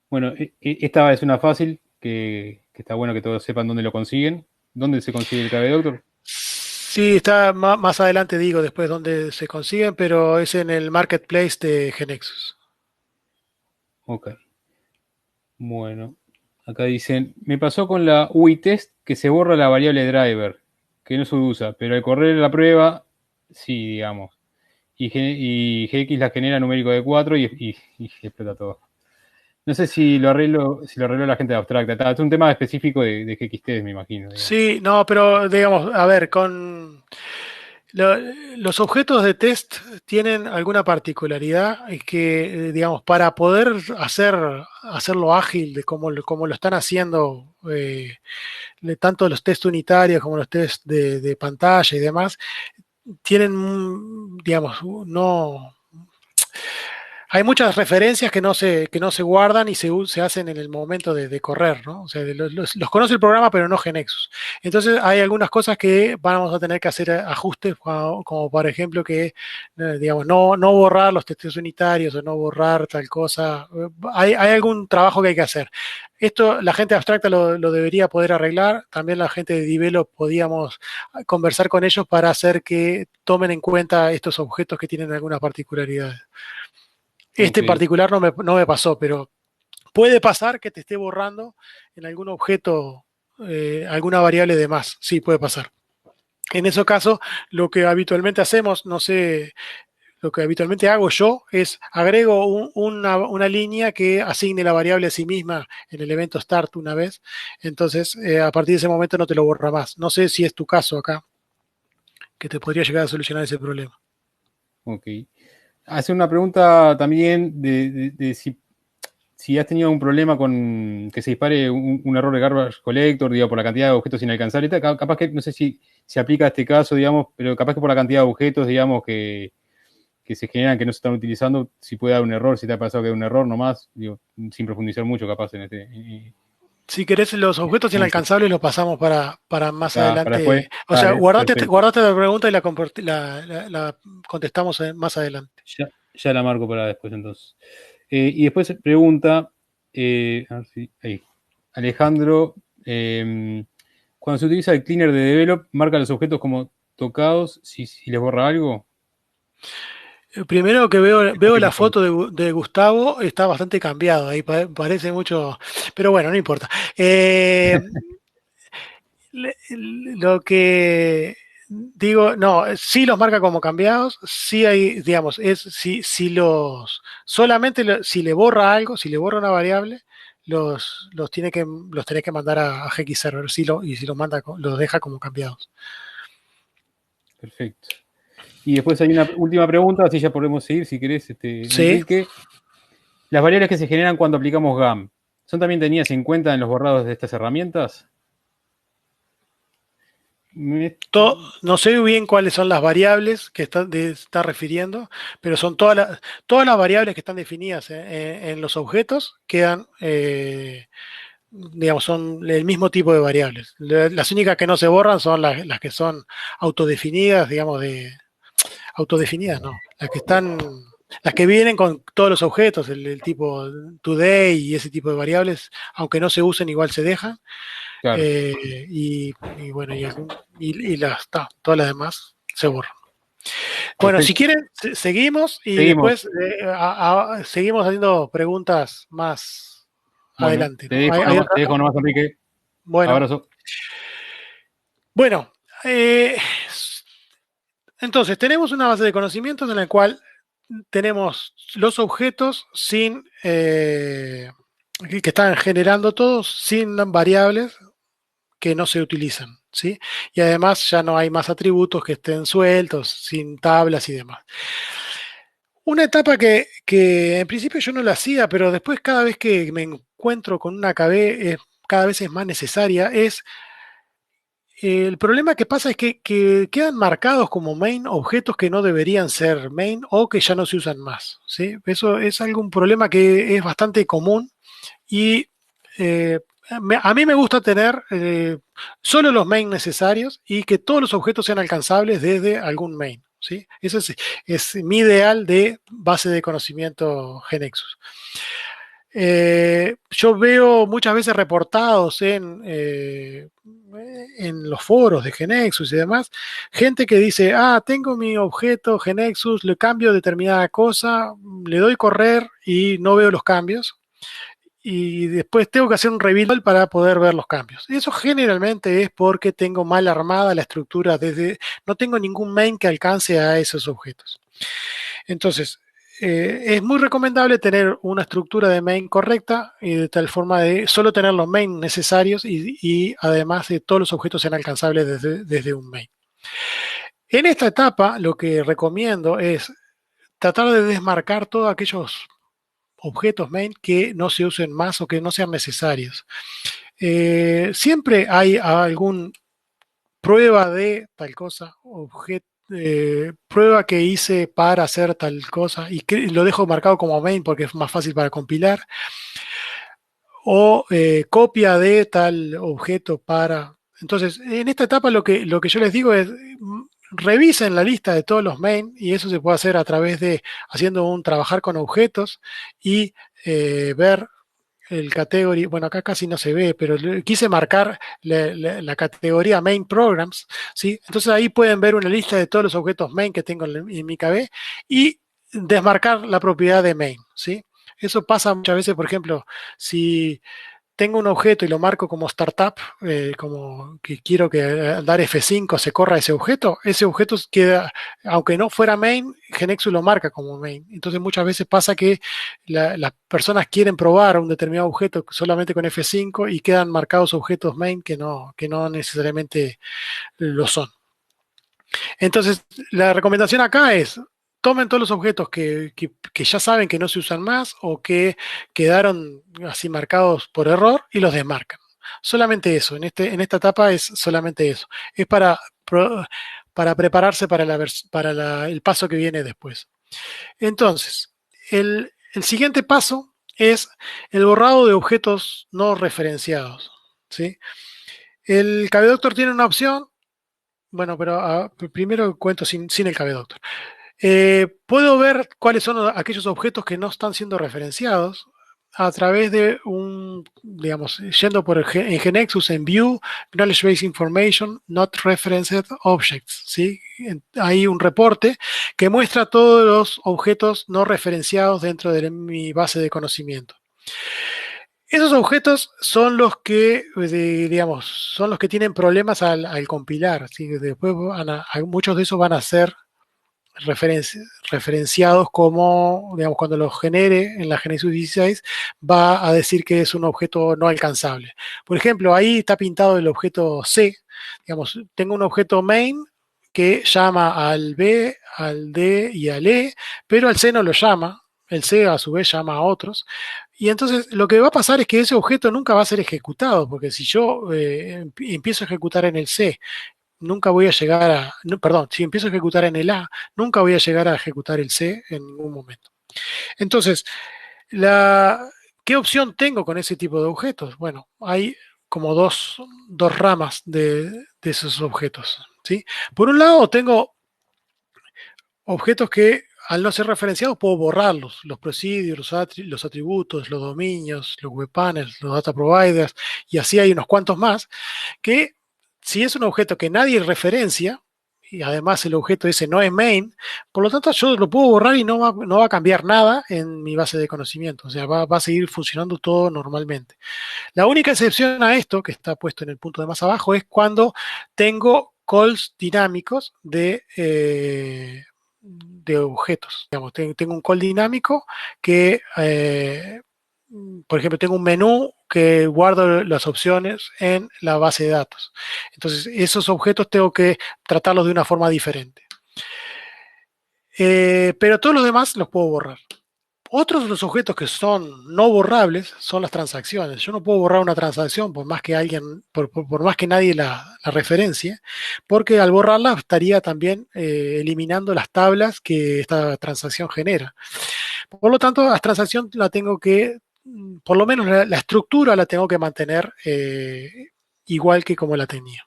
Bueno, esta es una fácil que está bueno que todos sepan dónde lo consiguen. ¿Dónde se consigue el KB Doctor? Sí, está más adelante, digo, después dónde se consiguen, pero es en el marketplace de GeneXus. Ok. Bueno, acá dicen, me pasó con la UI test que se borra la variable driver, que no se usa, pero al correr la prueba, sí, digamos. Y GX la genera numérico de 4 y explota todo. No sé si lo arregló la gente de Abstracta. Es un tema específico de GXT, me imagino. Digamos. Sí, no, pero digamos, a ver, con los objetos de test tienen alguna particularidad que, digamos, para poder hacerlo ágil de como lo están haciendo tanto los test unitarios como los test de pantalla y demás, tienen, digamos, hay muchas referencias que no se guardan y se hacen en el momento de correr, ¿no? O sea, los conoce el programa, pero no GeneXus. Entonces, hay algunas cosas que vamos a tener que hacer ajustes, como por ejemplo que, digamos, no borrar los testes unitarios o no borrar tal cosa. Hay algún trabajo que hay que hacer. Esto la gente abstracta lo debería poder arreglar. También la gente de Develop podíamos conversar con ellos para hacer que tomen en cuenta estos objetos que tienen algunas particularidades. Este en Ok. particular no me pasó, pero puede pasar que te esté borrando en algún objeto alguna variable de más. Sí, puede pasar. En ese caso, lo que habitualmente hacemos, no sé, lo que habitualmente hago yo es agrego una línea que asigne la variable a sí misma en el evento start una vez. Entonces, a partir de ese momento no te lo borra más. No sé si es tu caso acá, que te podría llegar a solucionar ese problema. Ok. Hace una pregunta también de si has tenido un problema con que se dispare un error de garbage collector, digamos, por la cantidad de objetos inalcanzables. Capaz que, no sé si se aplica a este caso, digamos, pero capaz que por la cantidad de objetos, digamos, que se generan, que no se están utilizando, si puede dar un error, si te ha pasado que hay un error nomás, digo, sin profundizar mucho capaz en Si querés, los objetos este, inalcanzables los pasamos para más para después. adelante. O sea, Dale, perfecto. guardate la pregunta y la contestamos más adelante. Ya la marco para después entonces. Y después pregunta, a ver si, ahí, Alejandro, cuando se utiliza el cleaner de develop, marca los objetos como tocados si les borra algo. Primero que No veo sé qué la son. foto de Gustavo, está bastante cambiado, ahí parece mucho, pero bueno, no importa. Lo que digo, no, sí los marca como cambiados, sí hay, digamos, si solamente si le borra algo, si le borra una variable, los tenés que mandar a GXServer, y si los manda, los deja como cambiados. Perfecto. Y después hay una última pregunta, así ya podemos seguir, si querés, Sí, Enrique. Las variables que se generan cuando aplicamos GAM, ¿son también tenidas en cuenta en los borrados de estas herramientas? no sé bien cuáles son las variables que está refiriendo, pero son todas las variables que están definidas en los objetos quedan, digamos, son el mismo tipo de variables. Las únicas que no se borran son las que son autodefinidas, digamos, autodefinidas, no, las que vienen con todos los objetos, el tipo today y ese tipo de variables, aunque no se usen, igual se dejan. Claro. Y bueno, todas las demás se borran. Bueno, si Perfecto. quieren, seguimos y Seguimos. después seguimos haciendo preguntas más Bueno, adelante, ¿no? te dejo nomás, Enrique. Bueno, Abrazo. bueno, eh, entonces tenemos una base de conocimientos en la cual tenemos los objetos que están generando todos sin variables que no se utilizan, ¿sí? Y además ya no hay más atributos que estén sueltos, sin tablas y demás. Una etapa que en principio yo no la hacía, pero después cada vez que me encuentro con una KB, cada vez es más necesaria, el problema que pasa es que quedan marcados como main objetos que no deberían ser main o que ya no se usan más, ¿sí? Eso es algún problema que es bastante común y eh, a mí me gusta tener solo los main necesarios y que todos los objetos sean alcanzables desde algún main, ¿sí? Eso es mi ideal de base de conocimiento GeneXus. Yo veo muchas veces reportados en los foros de GeneXus y demás, gente que dice, tengo mi objeto GeneXus, le cambio determinada cosa, le doy correr y no veo los cambios y después tengo que hacer un rebuild para poder ver los cambios. Y eso generalmente es porque tengo mal armada la estructura no tengo ningún main que alcance a esos objetos. Entonces, es muy recomendable tener una estructura de main correcta y de tal forma de solo tener los main necesarios y además de todos los objetos sean alcanzables desde un main. En esta etapa, lo que recomiendo es tratar de desmarcar todos aquellos objetos main que no se usen más o que no sean necesarios. Siempre hay algún prueba de tal cosa, prueba que hice para hacer tal cosa y que lo dejo marcado como main porque es más fácil para compilar, o copia de tal objeto para... Entonces, en esta etapa lo que yo les digo es, revisen la lista de todos los main y eso se puede hacer a través de haciendo un trabajar con objetos y ver el category, bueno, acá casi no se ve, pero quise marcar la categoría main programs, ¿sí? Entonces ahí pueden ver una lista de todos los objetos main que tengo en mi KB y desmarcar la propiedad de main, ¿sí? Eso pasa muchas veces, por ejemplo, si tengo un objeto y lo marco como startup, como que quiero que al dar F5 se corra ese objeto queda, aunque no fuera main, GeneXus lo marca como main. Entonces muchas veces pasa que las personas quieren probar un determinado objeto solamente con F5 y quedan marcados objetos main que no necesariamente lo son. Entonces, la recomendación acá es, tomen todos los objetos que ya saben que no se usan más o que quedaron así marcados por error y los desmarcan. Solamente eso, en esta etapa es solamente eso. Es para prepararse para, el paso que viene después. Entonces, el siguiente paso es el borrado de objetos no referenciados, ¿sí? El KBDoctor tiene una opción. Bueno, pero primero cuento sin el KBDoctor. Puedo ver cuáles son aquellos objetos que no están siendo referenciados a través de digamos, yendo en GeneXus en View, Knowledge Base Information, Not Referenced Objects, ¿sí? Hay un reporte que muestra todos los objetos no referenciados dentro de mi base de conocimiento. Esos objetos son los que, digamos, son los que tienen problemas al compilar, ¿sí? Después muchos de esos van a ser referenciados como, digamos, cuando los genere en la GeneXus 16, va a decir que es un objeto no alcanzable. Por ejemplo, ahí está pintado el objeto C. Digamos, tengo un objeto main que llama al B, al D y al E, pero al C no lo llama. El C a su vez llama a otros. Y entonces lo que va a pasar es que ese objeto nunca va a ser ejecutado, porque si yo empiezo a ejecutar en el C, nunca voy a llegar a, no, perdón, si empiezo a ejecutar en el A, nunca voy a llegar a ejecutar el C en ningún momento. Entonces, ¿qué opción tengo con ese tipo de objetos? Bueno, hay como dos ramas de esos objetos, ¿sí? Por un lado, tengo objetos que al no ser referenciados puedo borrarlos, los procedures, los atributos, los dominios, los web panels, los data providers, y así hay unos cuantos más, que si es un objeto que nadie referencia, y además el objeto ese no es main, por lo tanto yo lo puedo borrar y no va a cambiar nada en mi base de conocimiento, o sea, va a seguir funcionando todo normalmente. La única excepción a esto, que está puesto en el punto de más abajo, es cuando tengo calls dinámicos de objetos. Digamos, tengo un call dinámico que, por ejemplo, tengo un menú que guardo las opciones en la base de datos. Entonces, esos objetos tengo que tratarlos de una forma diferente. Pero todos los demás los puedo borrar. Otros de los objetos que son no borrables son las transacciones. Yo no puedo borrar una transacción por más que por más que nadie la referencie, porque al borrarla estaría también eliminando las tablas que esta transacción genera. Por lo tanto, la transacción la tengo que, por lo menos la estructura la tengo que mantener igual que como la tenía.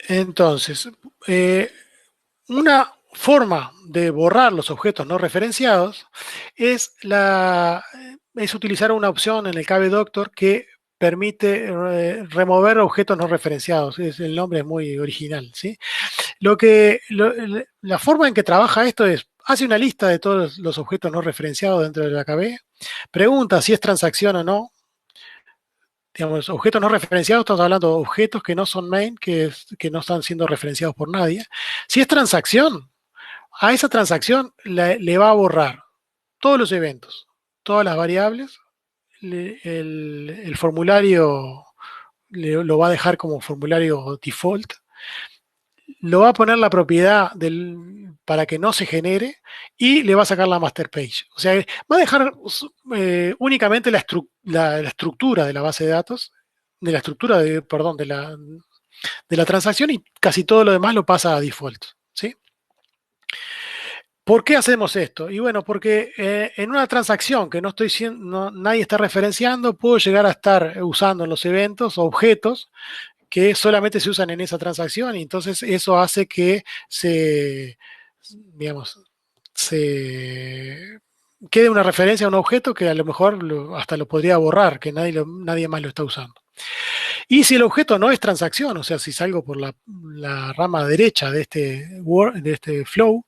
Entonces, una forma de borrar los objetos no referenciados es utilizar una opción en el KBDoctor que permite remover objetos no referenciados. El nombre es muy original, ¿sí? La forma en que trabaja esto es, hace una lista de todos los objetos no referenciados dentro de la KB, pregunta si es transacción o no. Digamos, objetos no referenciados, estamos hablando de objetos que no son main, que no están siendo referenciados por nadie. Si es transacción, a esa transacción le va a borrar todos los eventos, todas las variables, el formulario lo va a dejar como formulario default, lo va a poner la propiedad para que no se genere y le va a sacar la master page. O sea, va a dejar únicamente la estructura de la base de datos, de la estructura perdón, de la transacción, y casi todo lo demás lo pasa a default, ¿sí? ¿Por qué hacemos esto? Y bueno, porque en una transacción que nadie está referenciando, puedo llegar a estar usando en los eventos objetos que solamente se usan en esa transacción, y entonces eso hace que digamos, quede una referencia a un objeto que a lo mejor hasta lo podría borrar, que nadie más lo está usando. Y si el objeto no es transacción, o sea, si salgo por la rama derecha de este flow,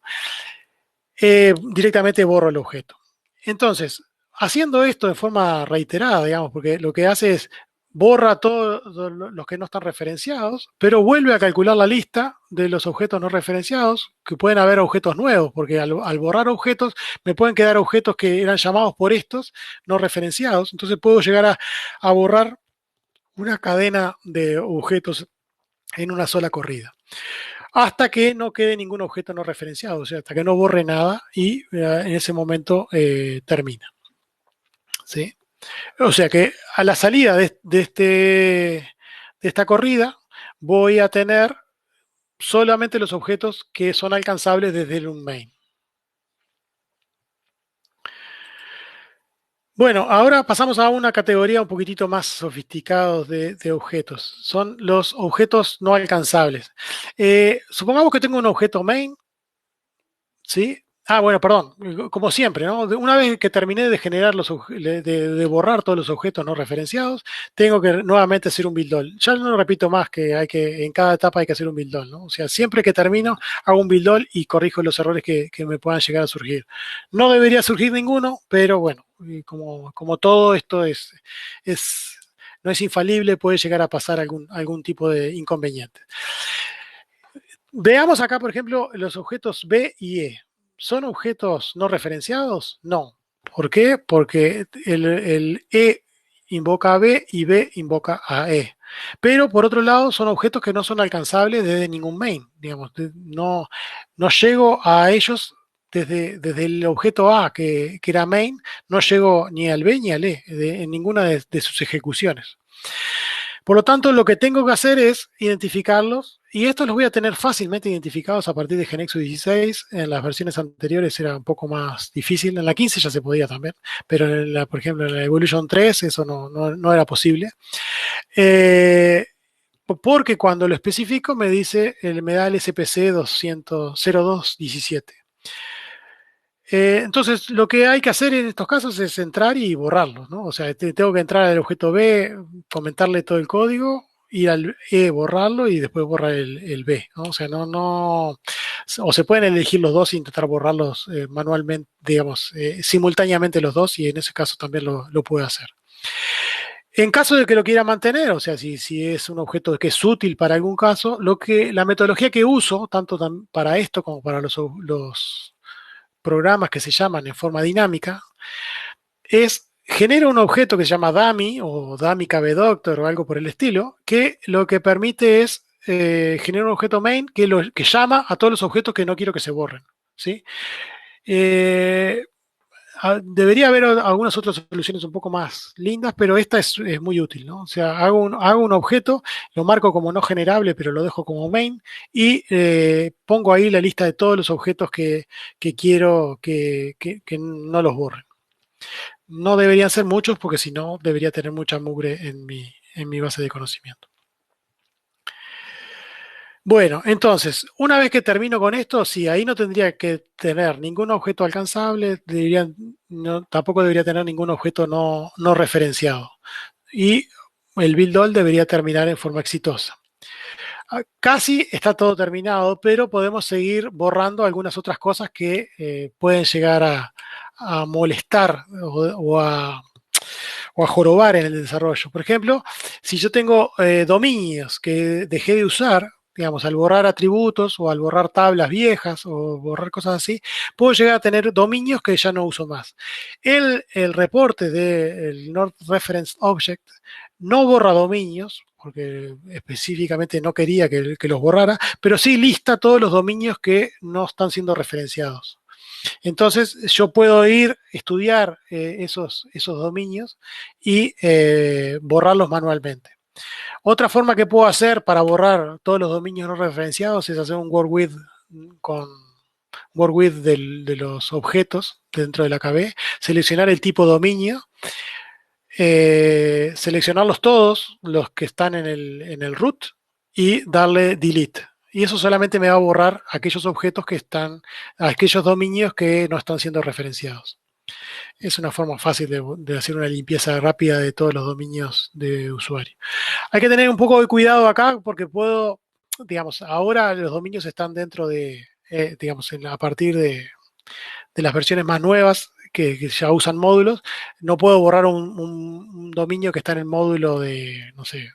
directamente borro el objeto. Entonces, haciendo esto de forma reiterada, digamos, porque lo que hace es borra todos los que no están referenciados, pero vuelve a calcular la lista de los objetos no referenciados, que pueden haber objetos nuevos, porque al borrar objetos me pueden quedar objetos que eran llamados por estos no referenciados. Entonces puedo llegar a borrar una cadena de objetos en una sola corrida, hasta que no quede ningún objeto no referenciado, o sea, hasta que no borre nada y en ese momento termina. ¿Sí? O sea que a la salida de esta corrida voy a tener solamente los objetos que son alcanzables desde el main. Bueno, ahora pasamos a una categoría un poquitito más sofisticados de objetos. Son los objetos no alcanzables. Supongamos que tengo un objeto main, ¿sí? Ah, bueno, perdón, como siempre, ¿no? Una vez que terminé de generar de borrar todos los objetos no referenciados, tengo que nuevamente hacer un build all. Ya no repito más que en cada etapa hay que hacer un build all, ¿no? O sea, siempre que termino, hago un build all y corrijo los errores que me puedan llegar a surgir. No debería surgir ninguno, pero bueno, como todo esto no es infalible, puede llegar a pasar algún tipo de inconveniente. Veamos acá, por ejemplo, los objetos B y E. ¿Son objetos no referenciados? No. ¿Por qué? Porque el E invoca a B y B invoca a E. Pero por otro lado, son objetos que no son alcanzables desde ningún main. Digamos, no llego a ellos desde el objeto A, que era main, no llego ni al B ni al E en ninguna de sus ejecuciones. Por lo tanto, lo que tengo que hacer es identificarlos, y estos los voy a tener fácilmente identificados a partir de GeneXus 16. En las versiones anteriores era un poco más difícil, en la 15 ya se podía también, pero por ejemplo en la Evolution 3 eso no era posible. Porque cuando lo especifico me da el SPC 0217. Entonces, lo que hay que hacer en estos casos es entrar y borrarlos, ¿no? O sea, tengo que entrar al objeto B, comentarle todo el código, ir al E, borrarlo y después borrar el B, ¿no? O sea, o se pueden elegir los dos e intentar borrarlos manualmente, digamos, simultáneamente los dos, y en ese caso también lo puedo hacer. En caso de que lo quiera mantener, o sea, si es un objeto que es útil para algún caso, la metodología que uso, tanto para esto como para los programas que se llaman en forma dinámica, genera un objeto que se llama dummy o dummy kbDoctor o algo por el estilo, que lo que permite es generar un objeto main que llama a todos los objetos que no quiero que se borren, ¿sí? Debería haber algunas otras soluciones un poco más lindas, pero esta es muy útil, ¿no? O sea, hago un objeto, lo marco como no generable, pero lo dejo como main, y pongo ahí la lista de todos los objetos que quiero que no los borren. No deberían ser muchos, porque si no, debería tener mucha mugre en mi base de conocimiento. Bueno, entonces, una vez que termino con esto, sí, ahí no tendría que tener ningún objeto alcanzable, tampoco debería tener ningún objeto no referenciado. Y el build all debería terminar en forma exitosa. Casi está todo terminado, pero podemos seguir borrando algunas otras cosas que pueden llegar a molestar o a jorobar en el desarrollo. Por ejemplo, si yo tengo dominios que dejé de usar, digamos, al borrar atributos o al borrar tablas viejas o borrar cosas así, puedo llegar a tener dominios que ya no uso más. El reporte del Not Referenced Object no borra dominios, porque específicamente no quería que los borrara, pero sí lista todos los dominios que no están siendo referenciados. Entonces yo puedo estudiar esos dominios y borrarlos manualmente. Otra forma que puedo hacer para borrar todos los dominios no referenciados es hacer un word with de los objetos dentro de la KB, seleccionar el tipo dominio, seleccionarlos todos, los que están en el root, y darle delete. Y eso solamente me va a borrar aquellos objetos aquellos dominios que no están siendo referenciados. Es una forma fácil de hacer una limpieza rápida de todos los dominios de usuario. Hay que tener un poco de cuidado acá porque digamos, ahora los dominios están dentro de, digamos, a partir de las versiones más nuevas que ya usan módulos. No puedo borrar un dominio que está en el módulo de, no sé,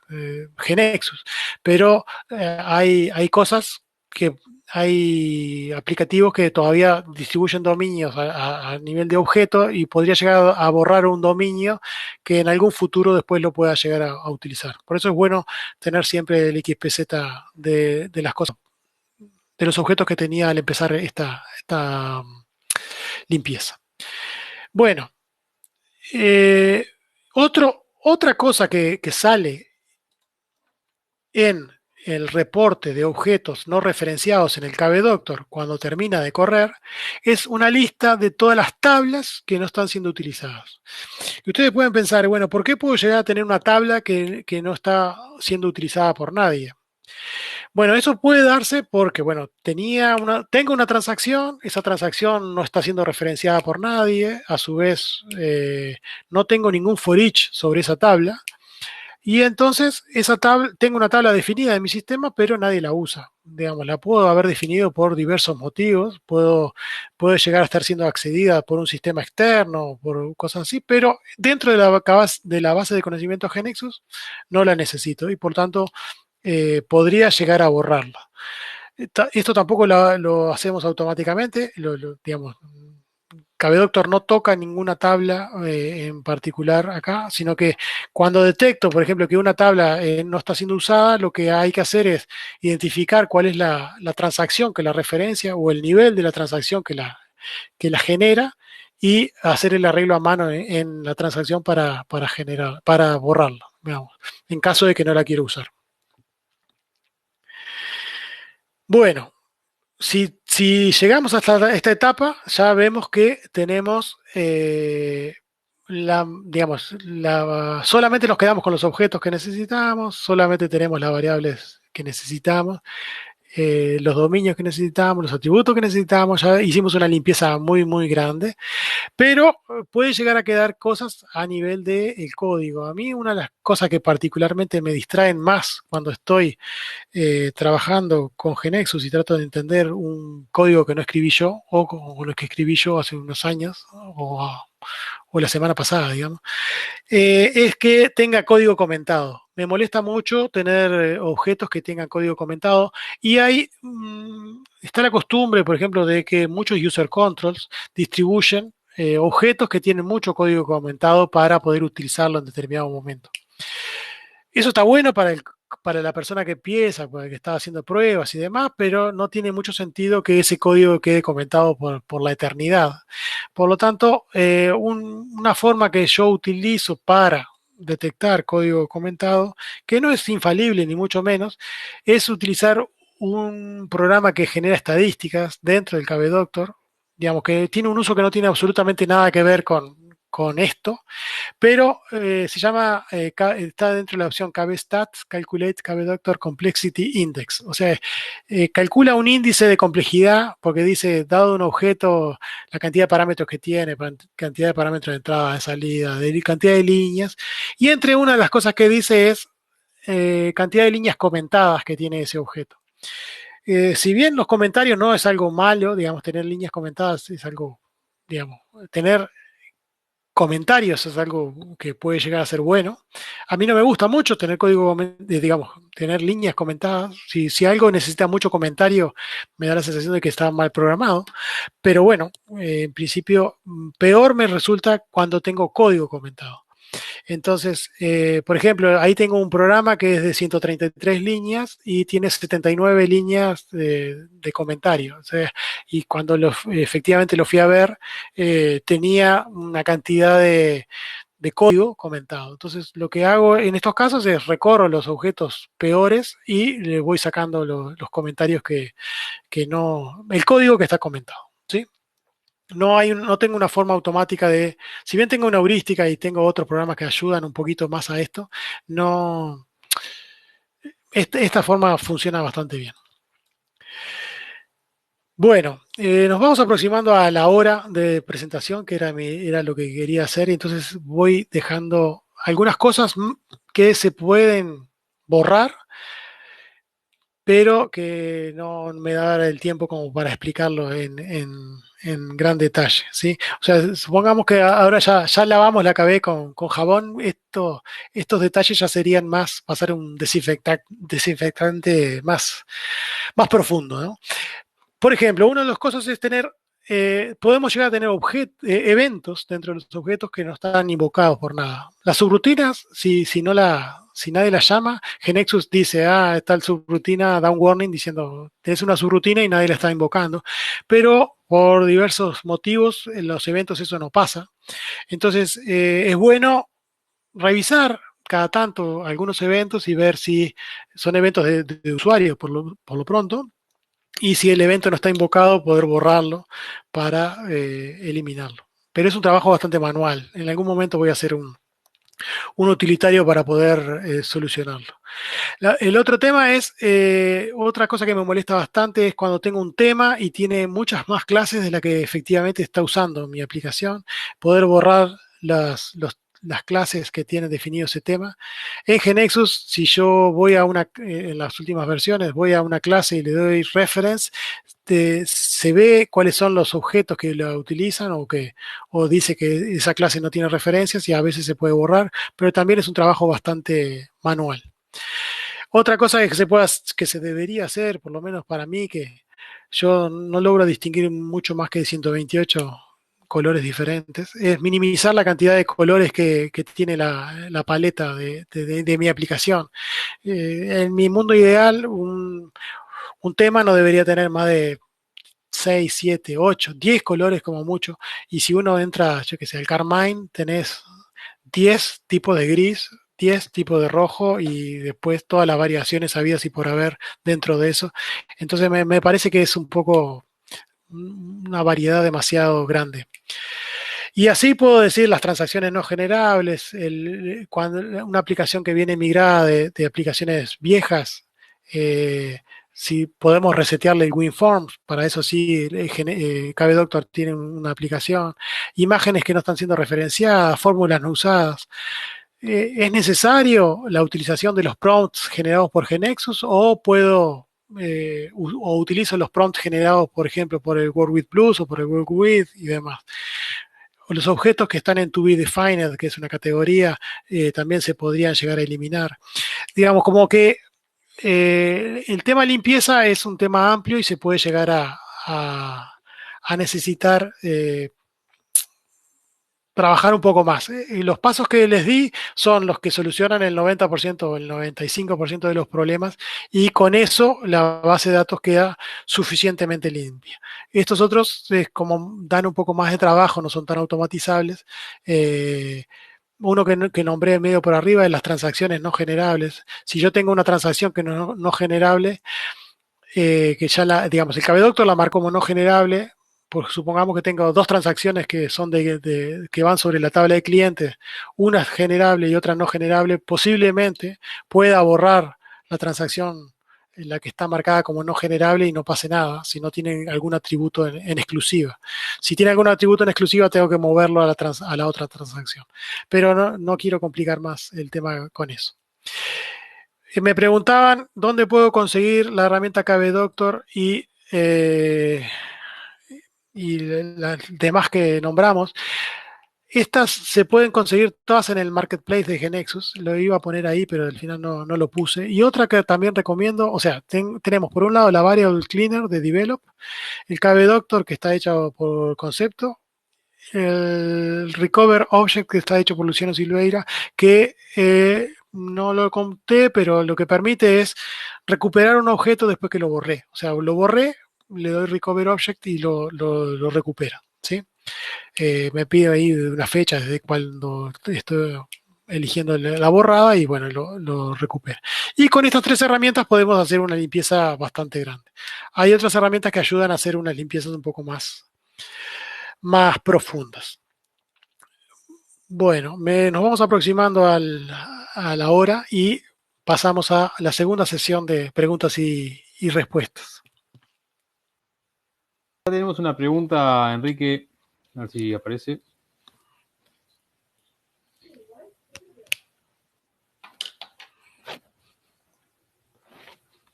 Genexus, pero hay cosas que hay aplicativos que todavía distribuyen dominios a nivel de objeto y podría llegar a borrar un dominio que en algún futuro después lo pueda llegar a utilizar. Por eso es bueno tener siempre el XPZ de las cosas, de los objetos que tenía al empezar esta limpieza. Bueno, eh, otra cosa que sale en el reporte de objetos no referenciados en el KB-Doctor cuando termina de correr es una lista de todas las tablas que no están siendo utilizadas. Y ustedes pueden pensar, bueno, ¿por qué puedo llegar a tener una tabla que no está siendo utilizada por nadie? Bueno, eso puede darse porque, bueno, tengo una transacción, esa transacción no está siendo referenciada por nadie, a su vez no tengo ningún for each sobre esa tabla, y entonces tengo una tabla definida en mi sistema, pero nadie la usa. Digamos, la puedo haber definido por diversos motivos, puede llegar a estar siendo accedida por un sistema externo, por cosas así, pero dentro de la base de conocimiento GeneXus no la necesito y por tanto podría llegar a borrarla. Esto tampoco lo hacemos automáticamente, digamos, KB-Doctor no toca ninguna tabla en particular acá, sino que cuando detecto, por ejemplo, que una tabla no está siendo usada, lo que hay que hacer es identificar cuál es la transacción que la referencia o el nivel de la transacción que la genera y hacer el arreglo a mano en la transacción para borrarla, digamos, en caso de que no la quiero usar. Bueno, si llegamos hasta esta etapa, ya vemos que tenemos, digamos, solamente nos quedamos con los objetos que necesitamos, solamente tenemos las variables que necesitamos, los dominios que necesitamos, los atributos que necesitamos, ya hicimos una limpieza muy, muy grande. Pero puede llegar a quedar cosas a nivel del código. A mí una de las cosas que particularmente me distraen más cuando estoy trabajando con GeneXus y trato de entender un código que no escribí yo o lo que escribí yo hace unos años o la semana pasada, digamos, es que tenga código comentado. Me molesta mucho tener objetos que tengan código comentado y está la costumbre, por ejemplo, de que muchos user controls distribuyen objetos que tienen mucho código comentado para poder utilizarlo en determinado momento. Eso está bueno para la persona que empieza, para el que está haciendo pruebas y demás, pero no tiene mucho sentido que ese código quede comentado por la eternidad. Por lo tanto, una forma que yo utilizo para detectar código comentado, que no es infalible ni mucho menos, es utilizar un programa que genera estadísticas dentro del KB-Doctor, digamos que tiene un uso que no tiene absolutamente nada que ver con esto, pero está dentro de la opción KB-Stats, Calculate KB-Doctor Complexity Index. O sea, calcula un índice de complejidad porque dice, dado un objeto, la cantidad de parámetros que tiene, cantidad de parámetros de entrada, de salida, cantidad de líneas. Y entre una de las cosas que dice es cantidad de líneas comentadas que tiene ese objeto. Si bien los comentarios no es algo malo, digamos, tener líneas comentadas es algo, digamos, tener comentarios es algo que puede llegar a ser bueno. A mí no me gusta mucho tener digamos, tener líneas comentadas. Si algo necesita mucho comentario, me da la sensación de que está mal programado. Pero bueno, en principio, peor me resulta cuando tengo código comentado. Entonces, por ejemplo, ahí tengo un programa que es de 133 líneas y tiene 79 líneas de comentario. O sea, y cuando efectivamente lo fui a ver, tenía una cantidad de código comentado. Entonces, lo que hago en estos casos es recorro los objetos peores y le voy sacando los comentarios que no, el código que está comentado. ¿Sí? No tengo una forma automática si bien tengo una heurística y tengo otros programas que ayudan un poquito más a esto, no, esta forma funciona bastante bien. Bueno, nos vamos aproximando a la hora de presentación, que era lo que quería hacer, y entonces voy dejando algunas cosas que se pueden borrar, pero que no me da el tiempo como para explicarlo en gran detalle, ¿sí? O sea, supongamos que ahora ya lavamos la cabeza con jabón, estos detalles ya serían más, pasar un desinfectante más profundo, ¿no? Por ejemplo, una de las cosas es tener, podemos llegar a tener eventos dentro de los objetos que no están invocados por nada. Las subrutinas, si nadie las llama, Genexus dice, tal subrutina, da un warning diciendo, tenés una subrutina y nadie la está invocando. Pero por diversos motivos, en los eventos eso no pasa. Entonces, es bueno revisar cada tanto algunos eventos y ver si son eventos de usuarios por lo pronto, y si el evento no está invocado, poder borrarlo para eliminarlo. Pero es un trabajo bastante manual. En algún momento voy a hacer un utilitario para poder solucionarlo. El otro tema es, otra cosa que me molesta bastante es cuando tengo un tema y tiene muchas más clases de la que efectivamente está usando mi aplicación, poder borrar las clases que tiene definido ese tema. En GeneXus, si yo voy en las últimas versiones, voy a una clase y le doy reference, se ve cuáles son los objetos que la utilizan o dice que esa clase no tiene referencias y a veces se puede borrar, pero también es un trabajo bastante manual. Otra cosa que se debería hacer, por lo menos para mí, que yo no logro distinguir mucho más que 128 colores diferentes, es minimizar la cantidad de colores que tiene la paleta de mi aplicación. En mi mundo ideal, un tema no debería tener más de 6, 7, 8, 10 colores como mucho. Y si uno entra, yo que sé, al Carmine, tenés 10 tipos de gris, 10 tipos de rojo y después todas las variaciones habidas y por haber dentro de eso. Entonces me parece que es un poco una variedad demasiado grande. Y así puedo decir las transacciones no generables, cuando una aplicación que viene migrada de aplicaciones viejas, si podemos resetearle el WinForms, para eso sí, KBDoctor tiene una aplicación, imágenes que no están siendo referenciadas, fórmulas no usadas. ¿Es necesario la utilización de los prompts generados por GeneXus o puedo o utilizo los prompts generados, por ejemplo, por el WorkWith Plus o por el WorkWith y demás? O los objetos que están en To Be Defined, que es una categoría, también se podrían llegar a eliminar. Digamos, como que el tema limpieza es un tema amplio y se puede llegar a necesitar trabajar un poco más. Y los pasos que les di son los que solucionan el 90% o el 95% de los problemas y con eso la base de datos queda suficientemente limpia. Estos otros, como dan un poco más de trabajo, no son tan automatizables. Uno que nombré medio por arriba es las transacciones no generables. Si yo tengo una transacción que no generable, que ya digamos, el KBDoctor la marcó como no generable, pues supongamos que tengo dos transacciones que son que van sobre la tabla de clientes, una generable y otra no generable, posiblemente pueda borrar la transacción en la que está marcada como no generable y no pase nada, si no tiene algún atributo en exclusiva. Si tiene algún atributo en exclusiva, tengo que moverlo a la otra transacción. Pero no quiero complicar más el tema con eso. Me preguntaban dónde puedo conseguir la herramienta KBDoctor y las demás que nombramos. Estas se pueden conseguir todas en el marketplace de GeneXus. Lo iba a poner ahí, pero al final no lo puse. Y otra que también recomiendo, o sea, tenemos por un lado la Variable Cleaner de Develop, el KBDoctor que está hecho por Concepto, el Recover Object que está hecho por Luciano Silveira, que no lo conté, pero lo que permite es recuperar un objeto después que lo borré. O sea, lo borré, le doy Recover Object y lo recupera, ¿sí? Me pide ahí una fecha desde cuando estoy eligiendo la borrada y bueno, lo recupera. Y con estas tres herramientas podemos hacer una limpieza bastante grande. Hay otras herramientas que ayudan a hacer unas limpiezas un poco más profundas. Bueno, nos vamos aproximando a la hora y pasamos a la segunda sesión de preguntas y respuestas. tenemos una pregunta, Enrique, a ver si aparece.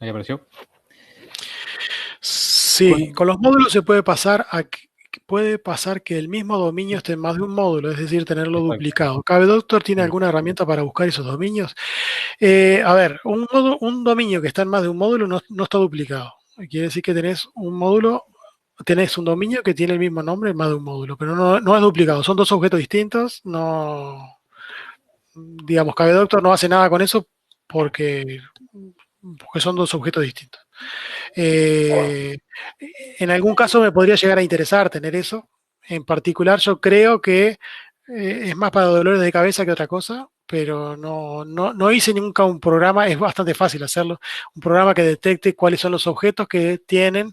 Ahí apareció. Sí, con los módulos se puede pasar que el mismo dominio esté en más de un módulo, es decir, tenerlo Exacto. duplicado. ¿Cabe Doctor tiene alguna herramienta para buscar esos dominios? A ver, un dominio que está en más de un módulo no está duplicado. Quiere decir que tenés un módulo, tenés un dominio que tiene el mismo nombre en más de un módulo, pero no es duplicado. Son dos objetos distintos. No, digamos, Cabe Doctor no hace nada con eso porque son dos objetos distintos. En algún caso me podría llegar a interesar tener eso. En particular, yo creo que es más para dolores de cabeza que otra cosa, pero no hice nunca un programa, es bastante fácil hacerlo, un programa que detecte cuáles son los objetos que tienen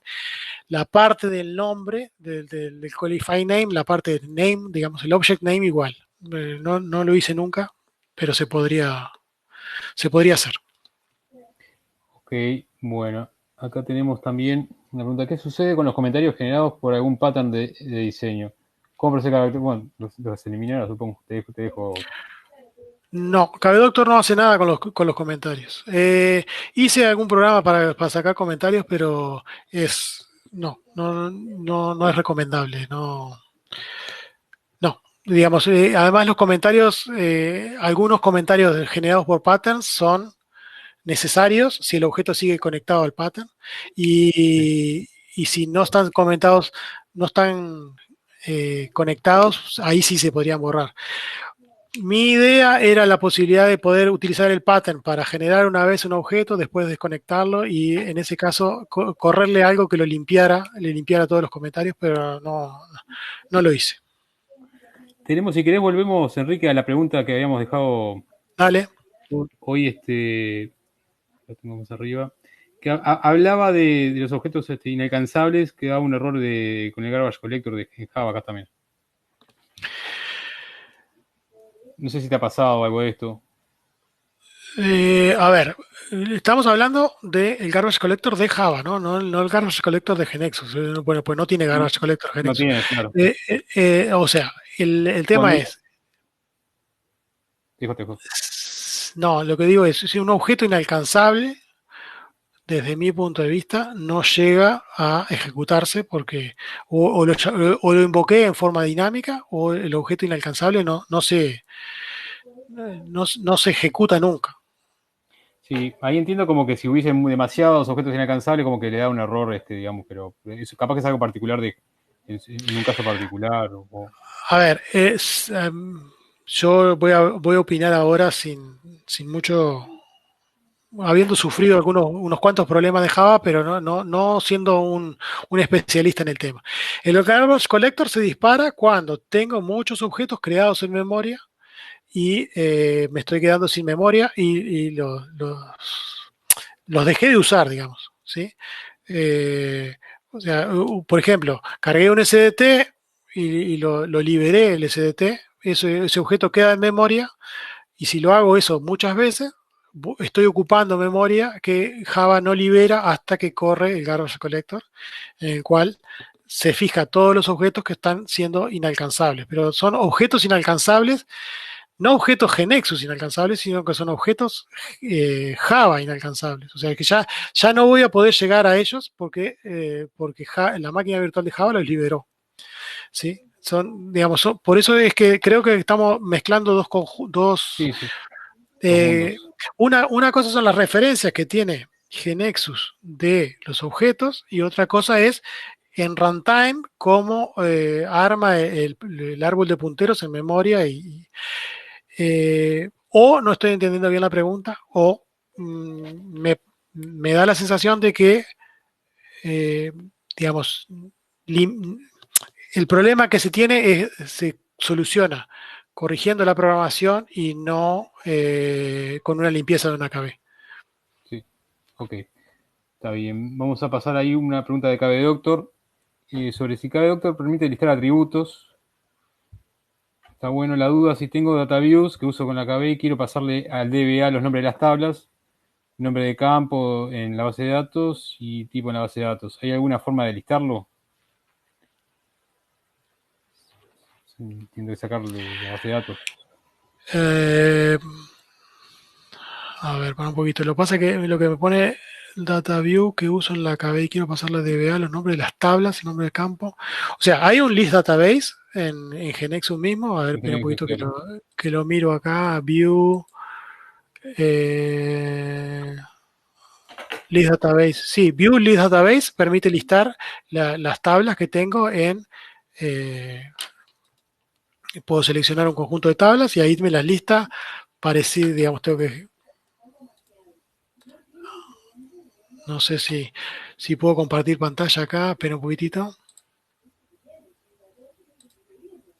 la parte del nombre, del qualify name, la parte del name, digamos, el object name igual. No lo hice nunca, pero se podría hacer. Ok, bueno. Acá tenemos también una pregunta. ¿Qué sucede con los comentarios generados por algún pattern de diseño? ¿Cómo aparece cada carácter? Bueno, los eliminaron, supongo. Te dejo. No, Cabe Doctor no hace nada con los comentarios. Hice algún programa para sacar comentarios, pero no es recomendable. No. Digamos, además los comentarios, algunos comentarios generados por patterns son necesarios si el objeto sigue conectado al pattern y si no están comentados, no están conectados, ahí sí se podrían borrar. Mi idea era la posibilidad de poder utilizar el pattern para generar una vez un objeto, después desconectarlo y en ese caso correrle algo que le limpiara todos los comentarios, pero no lo hice. Tenemos, si querés, volvemos, Enrique, a la pregunta que habíamos dejado Dale. hoy, lo tengo más arriba, que hablaba de los objetos inalcanzables, que daba un error con el garbage collector de Java acá también. No sé si te ha pasado algo de esto. A ver, estamos hablando del garbage collector de Java, ¿no? No el garbage collector de GeneXus. Bueno, pues no tiene garbage collector No GeneXus. tiene, claro. O sea, el tema es, Te dejo. no, lo que digo es, si un objeto inalcanzable, desde mi punto de vista, no llega a ejecutarse porque o lo invoqué en forma dinámica o el objeto inalcanzable no se ejecuta nunca. Sí, ahí entiendo como que si hubiesen demasiados objetos inalcanzables, como que le da un error, digamos, pero eso capaz que es algo particular en un caso particular. A ver, yo voy a opinar ahora sin mucho, habiendo sufrido unos cuantos problemas de Java, pero no siendo un especialista en el tema. El garbage collector se dispara cuando tengo muchos objetos creados en memoria y me estoy quedando sin memoria y los dejé de usar, digamos, ¿sí? O sea, por ejemplo, cargué un SDT y lo liberé el SDT, ese objeto queda en memoria y si lo hago eso muchas veces, estoy ocupando memoria que Java no libera hasta que corre el garbage collector, en el cual se fija todos los objetos que están siendo inalcanzables, pero son objetos inalcanzables, no objetos GeneXus inalcanzables, sino que son objetos Java inalcanzables. O sea que ya no voy a poder llegar a ellos porque la máquina virtual de Java los liberó. ¿Sí? Por eso es que creo que estamos mezclando Sí, sí, eh, una cosa son las referencias que tiene GeneXus de los objetos y otra cosa es en runtime cómo arma el árbol de punteros en memoria o no estoy entendiendo bien la pregunta o me da la sensación de que eh, digamos el problema que se tiene se soluciona corrigiendo la programación y no con una limpieza de una KB. sí. Ok, está bien. Vamos a pasar ahí una pregunta de KB Doctor sobre si KB Doctor permite listar atributos. Está bueno la duda si tengo data views que uso con la KB y quiero pasarle al DBA los nombres de las tablas, nombre de campo en la base de datos y tipo en la base de datos. ¿Hay alguna forma de listarlo? Tiene que sacarle la base de datos. A ver, para un poquito. Lo que pasa es que lo que me pone DataView que uso en la KB y quiero pasarle a DBA, los nombres de las tablas, el nombre del campo. O sea, hay un list database en GeneXus mismo. A ver, espera un poquito que lo miro acá. View. List database. Sí, View List Database permite listar las tablas que tengo en. Puedo seleccionar un conjunto de tablas y ahí me las lista. Parecido, digamos, tengo que. No sé si puedo compartir pantalla acá, pero un poquitito.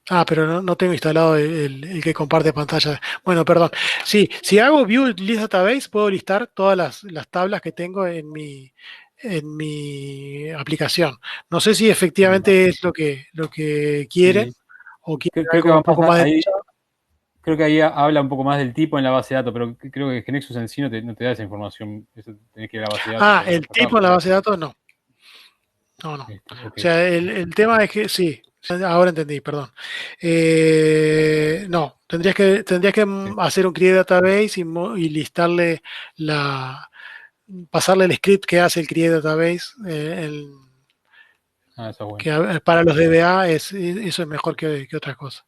Ah, pero no tengo instalado el que comparte pantalla. Bueno, perdón. Sí, si hago View List Database, puedo listar todas las tablas que tengo en mi aplicación. No sé si efectivamente es lo que quieren Sí. o quieren Creo que algo va un poco más más ahí. detallado. Creo que ahí habla un poco más del tipo en la base de datos, pero creo que Genexus en sí no te da esa información. Eso tenés que ir a la base de datos Ah, para el tipo sacarlo. en la base de datos, no. No, no. O Ok. sea, el tema es que sí, ahora entendí, perdón. No, tendrías que Sí. hacer un create database y listarle pasarle el script que hace el create database. Eso es bueno. Que para los DBA eso es mejor que otra cosa.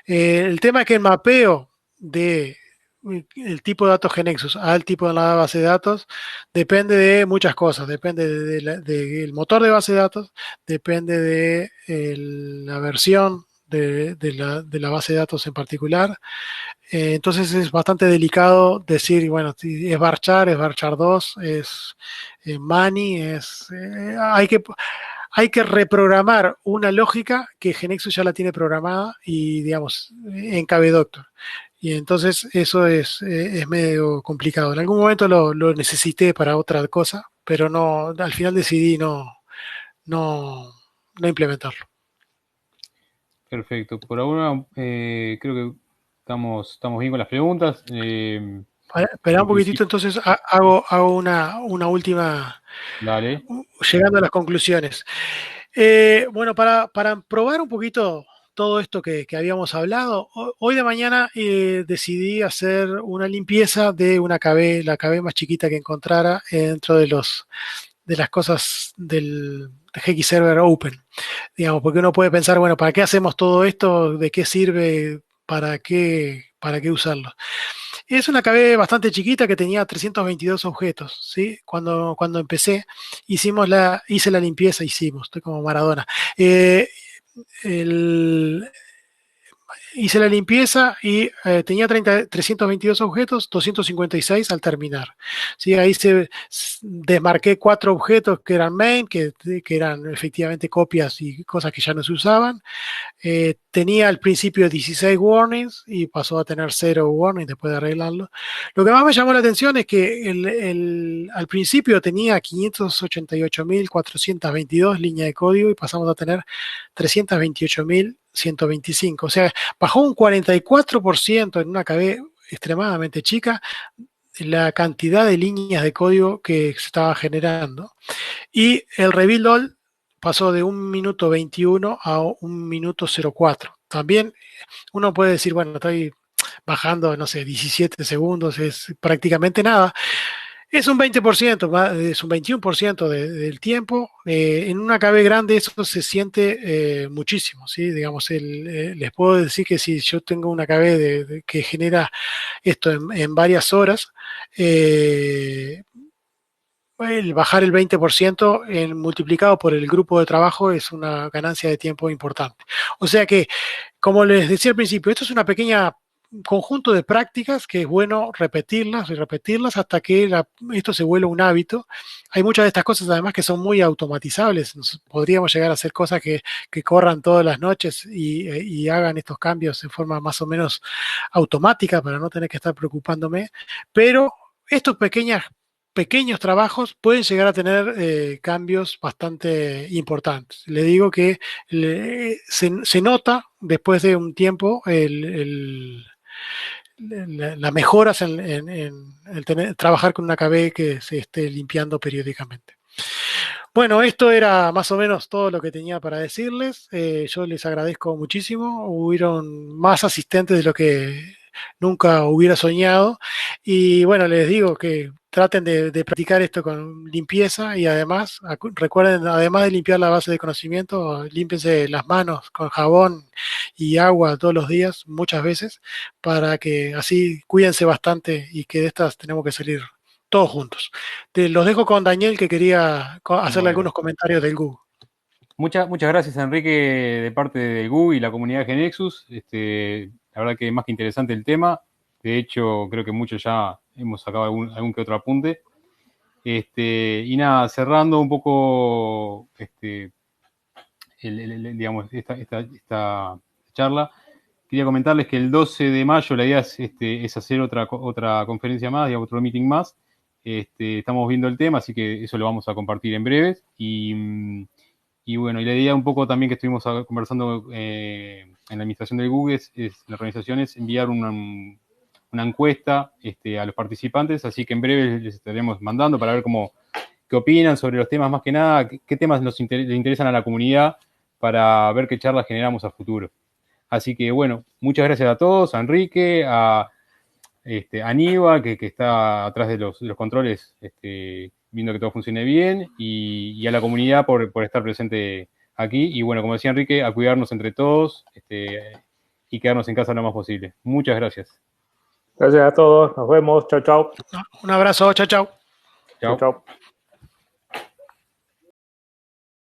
El tema es que el mapeo de el tipo de datos GeneXus al tipo de la base de datos depende de muchas cosas. Depende del motor de base de datos, depende de la versión de la base de datos en particular. Entonces es bastante delicado decir, bueno, si es varchar, es varchar 2, es Mani, hay que reprogramar una lógica que GeneXus ya la tiene programada y, digamos, en KB Doctor. Y entonces eso es medio complicado. En algún momento lo necesité para otra cosa, pero no, al final decidí no implementarlo. Perfecto. Por ahora creo que estamos bien con las preguntas. Espera un En poquitito, principio, entonces hago una última, dale. llegando a las conclusiones. Bueno, para probar un poquito todo esto que habíamos hablado, hoy de mañana decidí hacer una limpieza de una KB, la KB más chiquita que encontrara dentro de las cosas del GX Server Open. Digamos, porque uno puede pensar, bueno, ¿para qué hacemos todo esto? ¿De qué sirve? ¿Para qué usarlo? Es una KB bastante chiquita que tenía 322 objetos, ¿sí? Cuando empecé, hice la limpieza, estoy como Maradona. Eh, el- Hice la limpieza y tenía 322 objetos, 256 al terminar. ¿Sí? Ahí desmarqué 4 objetos que eran main, que eran efectivamente copias y cosas que ya no se usaban. Tenía al principio 16 warnings y pasó a tener 0 warnings después de arreglarlo. Lo que más me llamó la atención es que al principio tenía 588.422 líneas de código y pasamos a tener 328.125. O sea, bajó un 44% en una KB extremadamente chica la cantidad de líneas de código que se estaba generando. Y el rebuild all pasó de 1 minuto 21 a 1 minuto 04. También uno puede decir, bueno, estoy bajando, no sé, 17 segundos, es prácticamente nada. Es un 20%, es un 21% del tiempo. En una KB grande eso se siente muchísimo, ¿sí? Digamos, les puedo decir que si yo tengo una KB que genera esto en varias horas, el bajar el 20% multiplicado por el grupo de trabajo es una ganancia de tiempo importante. O sea que, como les decía al principio, esto es una pequeña conjunto de prácticas que es bueno repetirlas y repetirlas hasta que esto se vuelva un hábito. Hay muchas de estas cosas además que son muy automatizables. Podríamos llegar a hacer cosas que corran todas las noches y hagan estos cambios en forma más o menos automática para no tener que estar preocupándome. Pero estos pequeños trabajos pueden llegar a tener cambios bastante importantes. Le digo que se nota después de un tiempo las mejoras en el trabajar con una KB que se esté limpiando periódicamente. Bueno, esto era más o menos todo lo que tenía para decirles. Yo les agradezco muchísimo. Hubieron más asistentes de lo que nunca hubiera soñado. Y bueno, les digo que traten de practicar esto con limpieza y además, recuerden, además de limpiar la base de conocimiento, límpiense las manos con jabón y agua todos los días, muchas veces, para que así cuídense bastante y que de estas tenemos que salir todos juntos. Los dejo con Daniel, que quería hacerle Bueno. algunos comentarios del Google. Muchas gracias, Enrique, de parte del GU y la comunidad de Genexus. La verdad que más que interesante el tema. De hecho, creo que muchos ya hemos sacado algún que otro apunte. Y nada, cerrando un poco digamos, esta charla, quería comentarles que el 12 de mayo la idea es hacer otra conferencia más, digamos, otro meeting más. Estamos viendo el tema, así que eso lo vamos a compartir en breves. Y bueno, y la idea un poco también que estuvimos conversando en la administración del Google la organización es enviar una encuesta a los participantes, así que en breve les estaremos mandando para ver qué opinan sobre los temas más que nada, qué temas les interesan a la comunidad para ver qué charlas generamos a futuro. Así que bueno, muchas gracias a todos, a Enrique, a Aníbal, que está atrás de los controles, viendo que todo funcione bien, y a la comunidad por estar presente aquí. Y bueno, como decía Enrique, a cuidarnos entre todos y quedarnos en casa lo más posible. Muchas gracias. Gracias a todos. Nos vemos. Chau, chau. Un abrazo, chao, chao. Chau, chau.